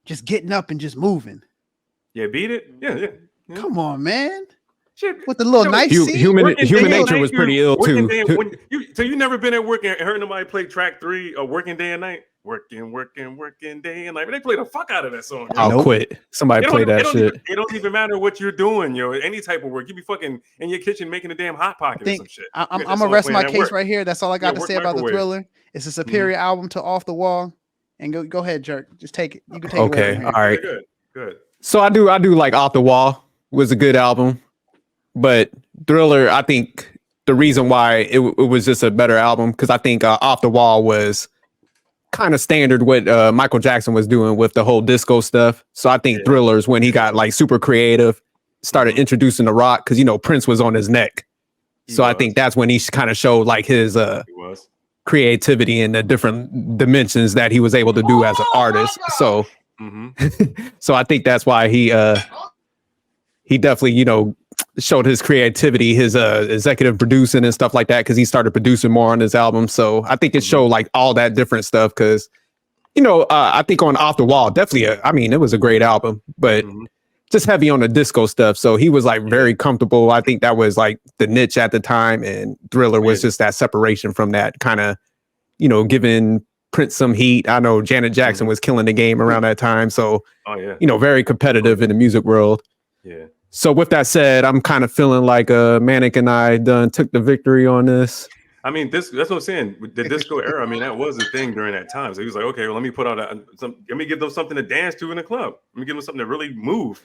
just getting up and just moving. Yeah, beat it. Yeah. Come on, man. Shit. With the little knife scene. Human nature was pretty ill too. So you never been at work and heard nobody play track 3 of Working Day and Night? Working day and night. But they play the fuck out of that song. I'll quit. Somebody play that shit. It don't even matter what you're doing, yo. Any type of work. You be fucking in your kitchen making a damn hot pocket or some shit. I'm gonna rest my case right here. That's all I got to say about the Thriller. It's a superior album to Off the Wall. And go ahead, Jerk. Just take it. You can take it. Okay, all right. Good. So I do like Off the Wall was a good album, but Thriller, I think the reason why it was just a better album because I think Off the Wall was kind of standard what Michael Jackson was doing with the whole disco stuff. So I think Thriller's when he got like super creative, started introducing the rock because Prince was on his neck. I think that's when he kind of showed like his creativity and the different dimensions that he was able to do as an artist. So so I think that's why he definitely showed his creativity, his executive producing and stuff like that because he started producing more on his album. So I think it showed like all that different stuff because I think on Off the Wall definitely it was a great album, but just heavy on the disco stuff. So he was like very comfortable. I think that was like the niche at the time, and Thriller was just that separation from that kind of giving Prince some heat. I know Janet Jackson was killing the game around that time. So, very competitive in the music world. Yeah. So with that said, I'm kind of feeling like Manic and I done took the victory on this. I mean, that's what I'm saying. The disco era, I mean, that was a thing during that time. So he was like, okay, well, let me put out let me give them something to dance to in the club. Let me give them something to really move.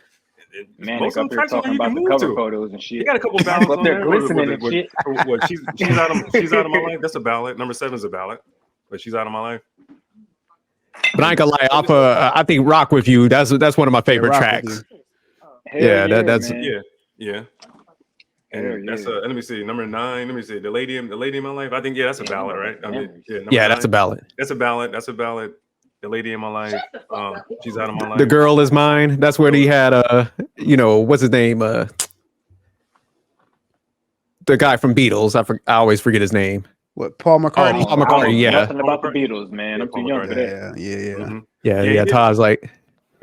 Manic up here talking about the cover photos and shit. You got a couple ballads on there. Glistening and shit. She's out of my life. That's a ballad. Number 7 is a ballad. But She's Out of My Life. But I ain't gonna lie, I think Rock With You, that's one of my favorite tracks. That's yeah. And that's let me see, number 9. Let me see, the lady in my life. I think that's a ballad, right? I mean, that's a ballad. That's a ballad. The Lady in My Life. She's Out of My Life. The Girl Is Mine. That's where he had what's his name? The guy from Beatles. I always forget his name. What, Paul McCartney? Paul McCartney, yeah. Nothing about the Beatles, man. I'm too young for that. Yeah. Todd's like,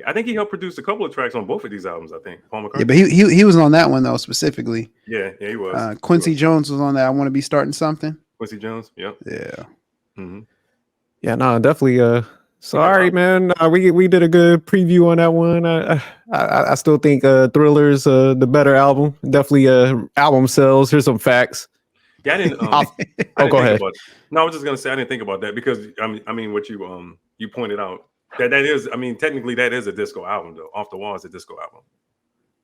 I think he helped produce a couple of tracks on both of these albums. I think Paul McCartney. Yeah, but he was on that one though specifically. Yeah, he was. Quincy Jones was on that. I Want to Be Starting Something. Quincy Jones. Yep. Yeah. Yeah. No, definitely. Sorry, man. We did a good preview on that one. I still think Thriller's the better album. Definitely album sales. Here's some facts. Yeah, I didn't. Go ahead. No, I was just gonna say I didn't think about that because I mean what you pointed out that is technically that is a disco album though. Off the Wall is a disco album.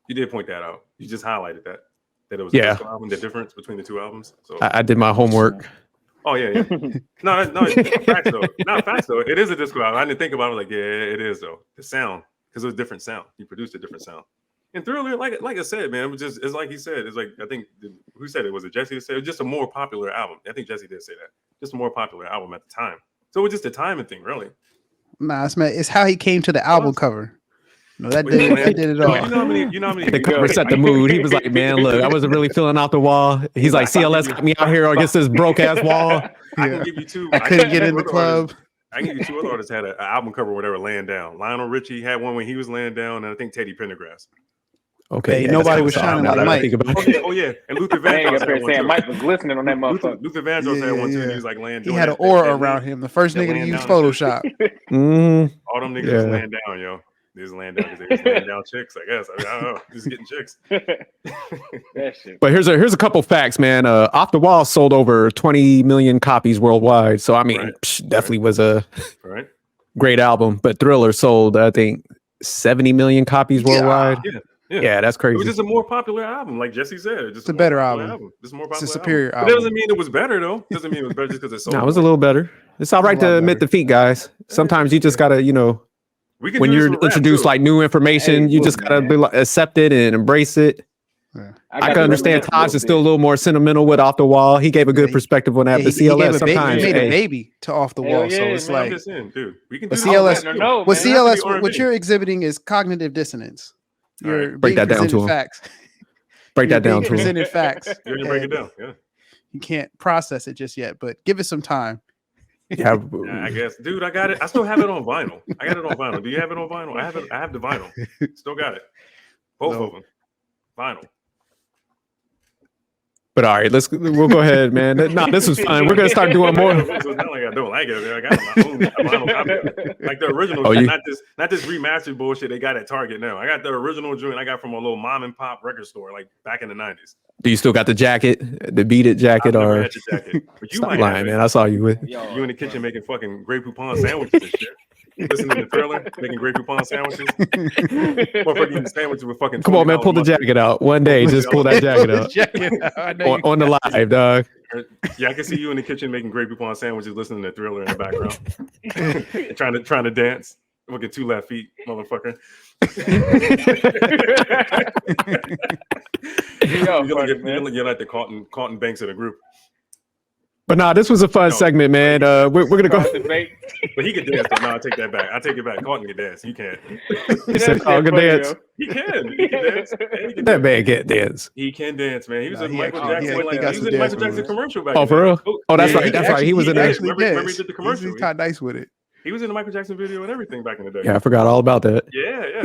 You did point that out. You just highlighted that it was a disco album. The difference between the two albums. So I did my homework. Oh yeah. No, facts though. Not facts though. It is a disco album. I didn't think about it like it is though. The sound because it was a different sound. He produced a different sound. And Thriller, like I said, man, it's like he said. It's like I think who said it? Was it Jessie that said it was just a more popular album? I think Jessie did say that. Just a more popular album at the time. So it was just a timing thing, really. Nah, it's how he came to the album cover. No, that did it all. You know how many the cover set the mood. He was like, man, look, I wasn't really feeling Off the Wall. He's like, CLS got me out here against this broke ass wall. I can give you 2. I couldn't get in the club. I can give you two other artists had an album cover, or whatever, laying down. Lionel Richie had one when he was laying down, and I think Teddy Pendergrass. Okay, hey, nobody was shining like Mike. Oh yeah, and Luther Vandross had one too. Mike was glistening on that motherfucker. Luther Vandross had one too. And he was like laying. He had an aura around him. The first nigga to use Photoshop. All them niggas was laying down, yo. They was laying down because they was laying down chicks. I guess. I don't know. Just getting chicks. That shit. But here's a couple facts, man. Off the Wall sold over 20 million copies worldwide. So I mean, definitely was a great album. But Thriller sold, I think, 70 million copies worldwide. Yeah, that's crazy. It was just a more popular album, like Jesse said. It's a better album. It's more popular. It's a superior album. But that doesn't mean it was better, though. It doesn't mean it was better just because it's sold. No, it was a little better. It's all right to admit defeat, guys. Sometimes you just gotta, when you're introduced like new information, you just gotta be accept it and embrace it. Yeah. I can understand Taj is still a little more sentimental with Off the Wall. He gave a good perspective on that. But CLS sometimes he made a baby to Off the Wall, so it's like. Dude, we can do CLS, what you're exhibiting is cognitive dissonance. You're break that down to him. Facts. Break that down to him. Presented facts. You're gonna break it down. Yeah. You can't process it just yet, but give it some time. Yeah, I guess, dude. I got it. I still have it on vinyl. I got it on vinyl. Do you have it on vinyl? I have the vinyl. Still got it. Both of them. Vinyl. But all right, we'll go ahead, man. No, this was fun. We're gonna start doing more. It's not like I don't like it. I got my own vinyl copy. Like the original, not this remastered bullshit they got at Target now. I got the original joint I got from a little mom and pop record store, like back in the 90s. Do you still got the jacket, the Beat It jacket, or? Had your jacket. But you might lying, man. I saw you with. You in the kitchen making fucking Grey Poupon sandwiches and shit. Listening to the Thriller, making Grey Poupon sandwiches. Motherfucker eating sandwiches with fucking. Come on, man, pull the jacket out. One day, just pull that jacket out. on the live, dog. Yeah, I can see you in the kitchen making Grey Poupon sandwiches, listening to Thriller in the background, trying to dance. Look at 2 left feet, motherfucker. You're like the Carlton Banks of the group. But nah, this was a fun segment, man. We're gonna go. But he can dance. No, I take that back. I take it back. Carlton can dance. He can't. He said Carlton can dance. He can. He can dance. That man can't dance. He can dance, man. He was in Michael Jackson. He was in Michael Jackson commercial back. Oh, for real? Oh, that's right. That's right. He was in there. Remember he did the commercial. He's kind of nice with it. He was in the Michael Jackson video and everything back in the day. Yeah, I forgot all about that. Yeah.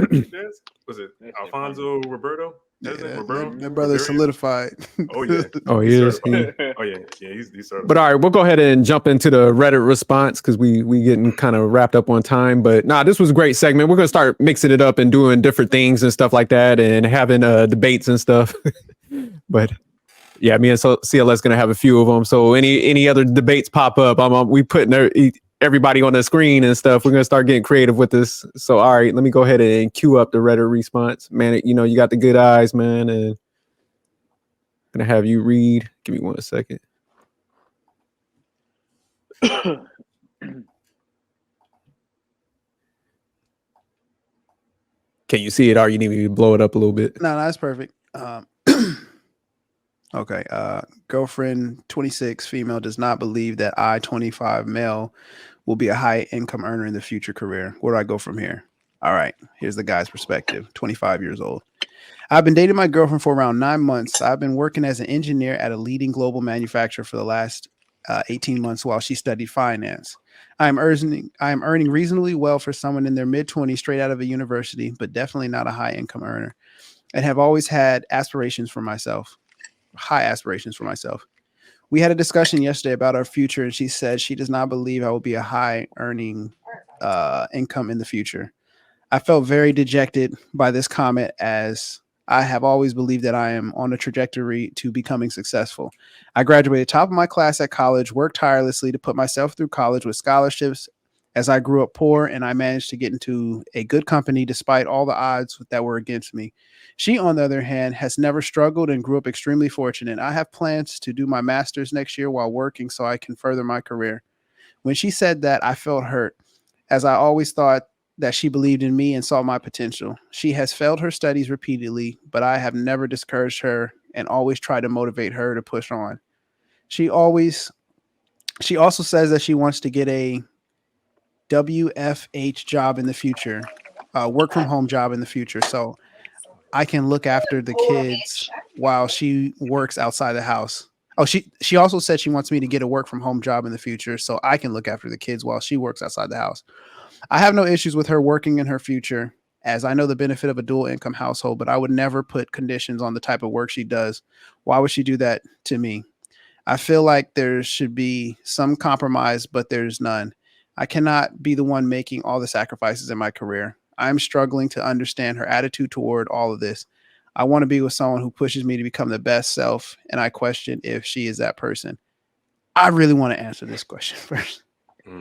Was it Alfonso Roberto? That brother solidified. Oh yeah. Oh, he is. Oh yeah. He's but all right, we'll go ahead and jump into the Reddit response because we getting kind of wrapped up on time. But nah, this was a great segment. We're gonna start mixing it up and doing different things and stuff like that, and having debates and stuff. But yeah, me and CLS gonna have a few of them. So any other debates pop up, we putting everybody on the screen and stuff. We're gonna start getting creative with this. So all right, let me go ahead and cue up the Reddit response. Man, you got the good eyes, man, and I'm gonna have you read. Give me 1 second. Can you see it, or you need me to blow it up a little bit? No, that's perfect. Okay. Girlfriend 26 female does not believe that I 25 male will be a high income earner in the future career. Where do I go from here? All right. Here's the guy's perspective. 25 years old. I've been dating my girlfriend for around 9 months. I've been working as an engineer at a leading global manufacturer for the last 18 months while she studied finance. I am earning reasonably well for someone in their mid-20s straight out of a university, but definitely not a high income earner, and have always had high aspirations for myself. We had a discussion yesterday about our future, and she said she does not believe I will be a high earning income in the future. I felt very dejected by this comment, as I have always believed that I am on a trajectory to becoming successful. I graduated top of my class at college, worked tirelessly to put myself through college with scholarships, as I grew up poor, and I managed to get into a good company despite all the odds that were against me. She, on the other hand, has never struggled and grew up extremely fortunate. I have plans to do my master's next year while working so I can further my career. When she said that, I felt hurt, as I always thought that she believed in me and saw my potential. She has failed her studies repeatedly, but I have never discouraged her and always tried to motivate her to push on. She also says that she wants to get a WFH job in the future, work from home job in the future, so I can look after the kids while she works outside the house. Oh, she also said she wants me to get a work from home job in the future so I can look after the kids while she works outside the house. I have no issues with her working in her future, as I know the benefit of a dual income household, but I would never put conditions on the type of work she does. Why would she do that to me? I feel like there should be some compromise, but there's none. I cannot be the one making all the sacrifices in my career. I'm struggling to understand her attitude toward all of this. I want to be with someone who pushes me to become the best self, and I question if she is that person. I really want to answer this question first.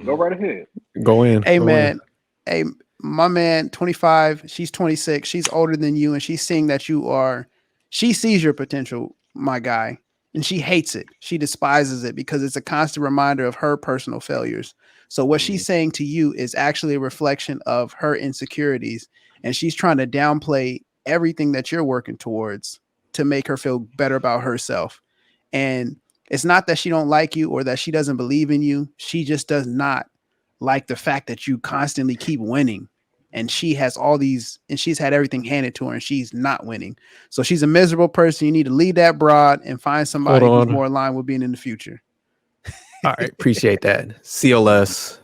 Go right ahead. Go in. Hey, Go man. in. Hey, my man, 25. She's 26. She's older than you, and she's seeing that she sees your potential, my guy, and she hates it. She despises it because it's a constant reminder of her personal failures. So what she's saying to you is actually a reflection of her insecurities, and she's trying to downplay everything that you're working towards to make her feel better about herself. And it's not that she don't like you or that she doesn't believe in you. She just does not like the fact that you constantly keep winning. And she has all these, and she's had everything handed to her and she's not winning. So she's a miserable person. You need to leave that broad and find somebody who's more aligned with being in the future. All right. Appreciate that. CLS.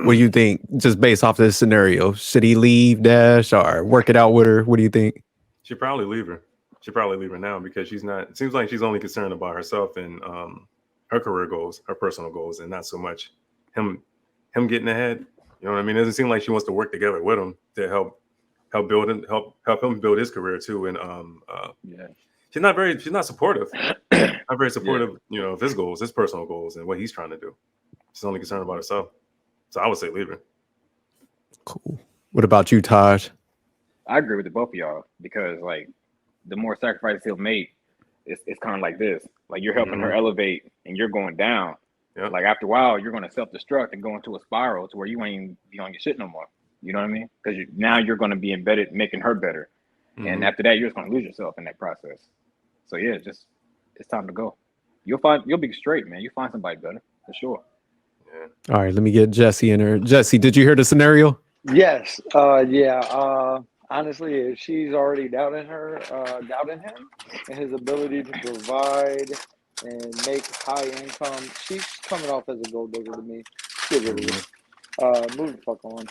What do you think? Just based off this scenario, should he leave Dash or work it out with her? What do you think? Should probably leave her. Should probably leave her now because she's not. It seems like she's only concerned about herself and her career goals, her personal goals, and not so much him getting ahead. You know what I mean? It doesn't seem like she wants to work together with him to help him build his career too. And she's not supportive. Not very supportive. You know, of his goals, his personal goals, and what he's trying to do. She's only concerned about herself. So I would say leave her. Cool. What about you, Taj? I agree with the both of y'all because like the more sacrifices he'll make, it's kind of like this. Like you're helping her elevate and you're going down. Yep. Like after a while, you're going to self-destruct and go into a spiral to where you ain't even be on your shit no more. You know what I mean? Because now you're going to be embedded, making her better. And after that, you're just going to lose yourself in that process. So yeah, it's time to go. You'll be straight, man. You'll find somebody better for sure. Yeah. All right, let me get Jessie in her. Jessie, did you hear the scenario? Yes. Honestly, if she's already doubting him and his ability to provide and make high income, she's coming off as a gold digger to me. She really is. Move the fuck on.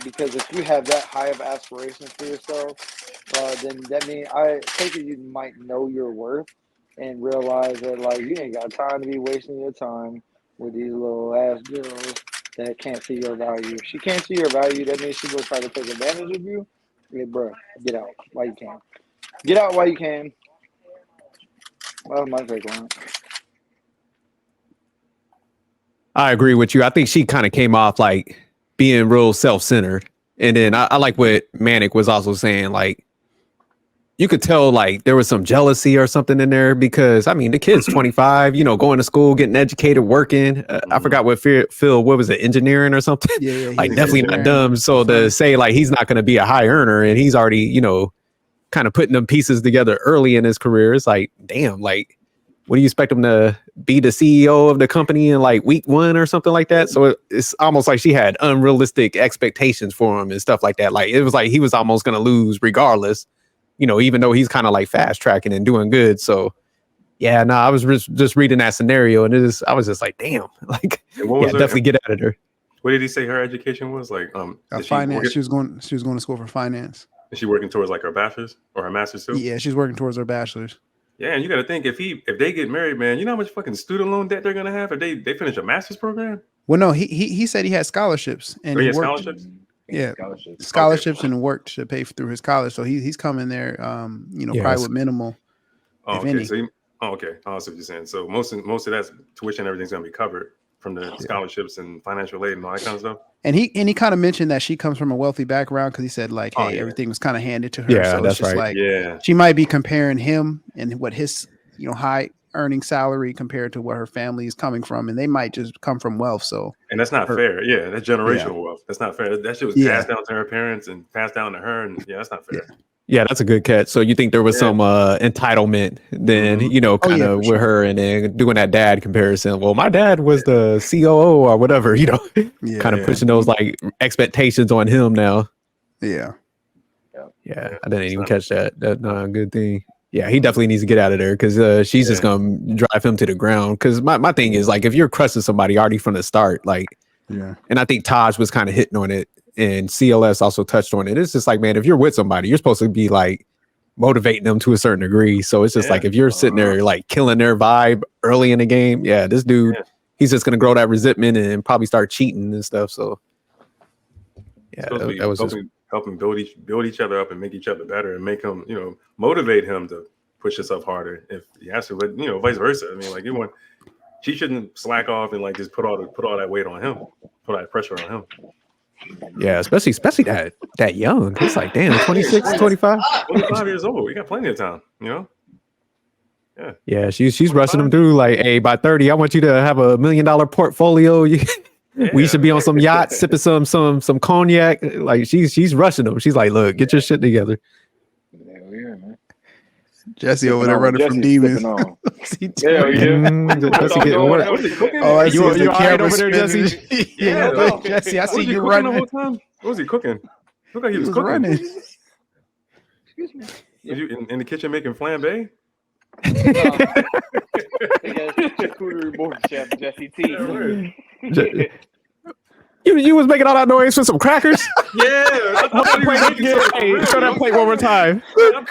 Because if you have that high of aspirations for yourself, then that means I take it you might know your worth and realize that like you ain't got time to be wasting your time with these little ass girls that can't see your value. If she can't see your value, that means she will try to take advantage of you. Yeah, bro, get out while you can. Get out while you can. Well, my take on it. I agree with you. I think she kind of came off like being real self-centered. And then I like what Manic was also saying, like, you could tell like there was some jealousy or something in there because I mean the kid's 25, you know, going to school, getting educated, working. I forgot what Phil, what was it, engineering or something? Yeah, like definitely not dumb. So to say like he's not going to be a high earner and he's already, you know, kind of putting them pieces together early in his career, it's like, damn, like, what do you expect him to be the CEO of the company in like week 1 or something like that? So it's almost like she had unrealistic expectations for him and stuff like that. Like it was like he was almost going to lose regardless. You know, even though he's kind of like fast tracking and doing good. So, yeah, no, I was just reading that scenario and I was just like, damn, like, definitely get out of there. What did he say her education was? Like, finance. She was going to school for finance. Is she working towards like her bachelor's or her master's too? Yeah, she's working towards her bachelor's. Yeah, and you got to think if they get married, man, you know how much fucking student loan debt they're gonna have if they finish a master's program. Well, no, he said he had scholarships and he worked, scholarships. Yeah, scholarships okay. And worked to pay through his college. So he's coming there, probably with minimal. Oh, okay. So okay. I see what you're saying. So most of that tuition, everything's gonna be covered from the scholarships and financial aid and all that kind of stuff. And he kind of mentioned that she comes from a wealthy background because he said like, hey, everything was kind of handed to her. Yeah, so that's it's just right. Like, she might be comparing him and what his high earning salary compared to where her family is coming from, and they might just come from wealth. So, and that's not fair. Yeah, that's generational wealth. That's not fair. That shit was passed down to her parents and passed down to her, and that's not fair. Yeah, that's a good catch. So you think there was some entitlement then, with her and then doing that dad comparison. Well, my dad was the COO or whatever, kind of pushing those like expectations on him now. Yeah. Yeah, I didn't even catch that. That's not a good thing. Yeah, he definitely needs to get out of there because she's just gonna drive him to the ground. Because my thing is like, if you're crushing somebody already from the start, like, and I think Taj was kind of hitting on it, and CLS also touched on it. It's just like, man, if you're with somebody, you're supposed to be like motivating them to a certain degree. So it's just like, if you're sitting there like killing their vibe early in the game, this dude, he's just gonna grow that resentment and probably start cheating and stuff. So that was helping build each other up and make each other better and make him, motivate him to push himself harder if he has to, but vice versa. I mean, like she shouldn't slack off and like just put all that weight on him, put that pressure on him. Yeah, especially that young. It's like, damn, 26, 25. 25 years old. You got plenty of time, Yeah, she's rushing him through like, hey, by 30, I want you to have $1 million portfolio. We should be on some yacht sipping some cognac. Like she's rushing them. She's like, look, get your shit together. Man. Jesse over there running from demons. Jesse getting work. Oh, I see you the all right camera over there, Jesse? Jesse, I see you running. The whole time? What was he cooking? Look like he was cooking. Running. Excuse me. Was you in the kitchen making flambe? Charcuterie board chef Jesse T. You was making all that noise for some crackers? Yeah. Show that plate one more time. I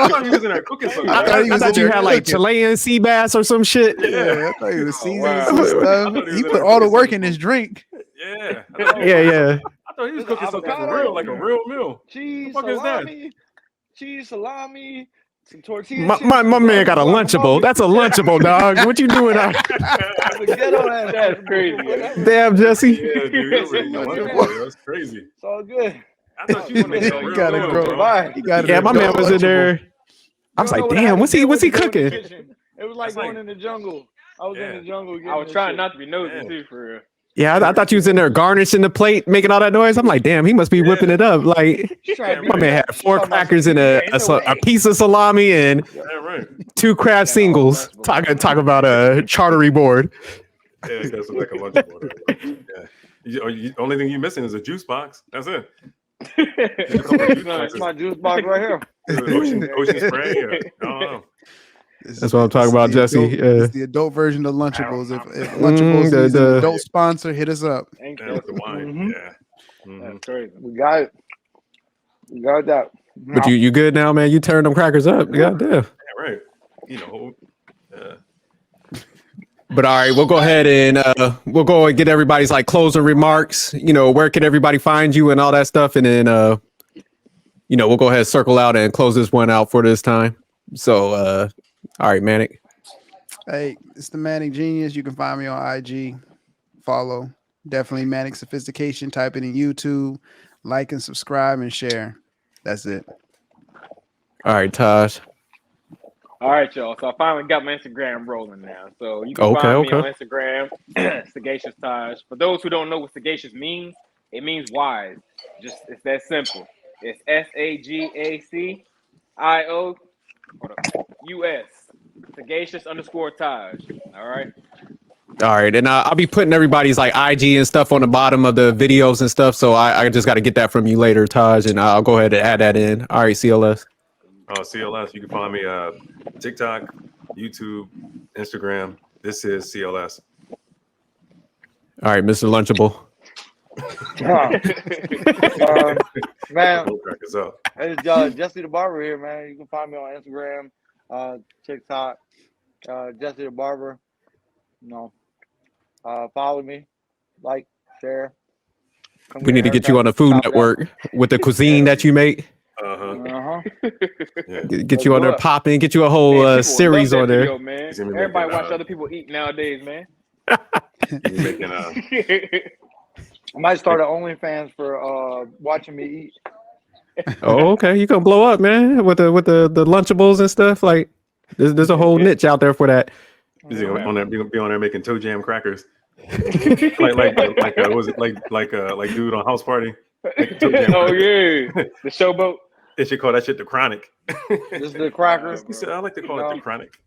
thought he was in there cooking something. I thought you had like Chilean sea bass or some shit. Yeah, I thought he was seasoning some stuff. He put all the work in his drink. Yeah. Yeah. I thought he was cooking something for real, like a real meal. Cheese, what the fuck salami, is that? cheese, salami, some tortillas. My man got a Lunchable. That's a Lunchable, dog. What you doing out? That's crazy. Damn, Jesse. Yeah, dude. That's crazy. It's all good. I thought you wanted to You gotta grow. My man was in there. I was like, damn, what's he cooking? It was like going in the jungle. I was in the jungle. I was trying not to be nosy too, for real. Yeah, I thought you was in there garnishing the plate, making all that noise. I'm like, damn, he must be whipping it up. Like, my man had 4 crackers and a piece of salami and 2 crab singles. Talk about a charcuterie board. Yeah, that's like a Lunchable. Yeah. Only thing you're missing is a juice box. That's it. It's my juice box right here. Ocean spray. I don't know. That's what I'm talking about, Jesse. It's the adult version of Lunchables. If Lunchables is an adult sponsor, hit us up. With the wine. Yeah. That's crazy. We got it. We got that. But you good now, man? You turned them crackers up. Goddamn. Yeah, right. But all right, we'll go ahead and we'll go and get everybody's like closing remarks. Where can everybody find you and all that stuff, and then we'll go ahead and circle out and close this one out for this time. So all right, Manic. Hey, it's the Manic Genius. You can find me on IG. Follow. Definitely Manic Sophistication. Type it in YouTube. Like and subscribe and share. That's it. All right, Taj. All right, y'all. So I finally got my Instagram rolling now. So you can find me on Instagram, Sagacious Taj. For those who don't know what sagacious means, it means wise. It's that simple. It's SAGACIOUS. Sagacious _ Taj. All right. All right, and I'll be putting everybody's like IG and stuff on the bottom of the videos and stuff. So I just got to get that from you later, Taj, and I'll go ahead and add that in. All right, CLS. CLS. You can find me TikTok, YouTube, Instagram. This is CLS. All right, Mr. Lunchable. Man, it's Jessie the Barber here, man. You can find me on Instagram, TikTok, Jessie the Barber. Follow me, like, share. We need to get you on the Food Network with the cuisine that you make. Get you on there popping, get you a whole series on there. Video, man. Everybody watch other people eat nowadays, man. I might start an OnlyFans for watching me eat. Oh, okay. You gonna blow up, man, with the Lunchables and stuff. Like there's a whole niche out there for that. Be on there making toe jam crackers. like dude on House Party. Oh yeah, the showboat. They should call that shit the chronic. This is the crackers. He said I like to call it the chronic.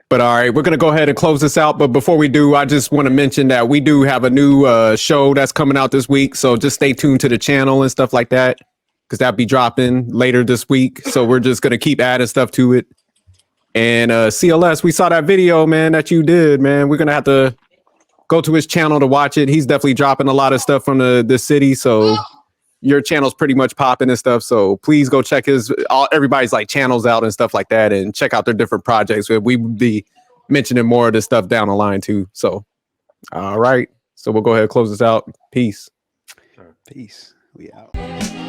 But all right, we're going to go ahead and close this out. But before we do, I just want to mention that we do have a new show that's coming out this week. So just stay tuned to the channel and stuff like that. because that'll be dropping later this week. So we're just gonna keep adding stuff to it. And CLS, we saw that video, man, that you did, man. We're gonna have to go to his channel to watch it. He's definitely dropping a lot of stuff from the city. So your channel's pretty much popping and stuff. So please go check everybody's like channels out and stuff like that, and check out their different projects. We would be mentioning more of this stuff down the line too. So, all right. So we'll go ahead and close this out. Peace. Peace. We out.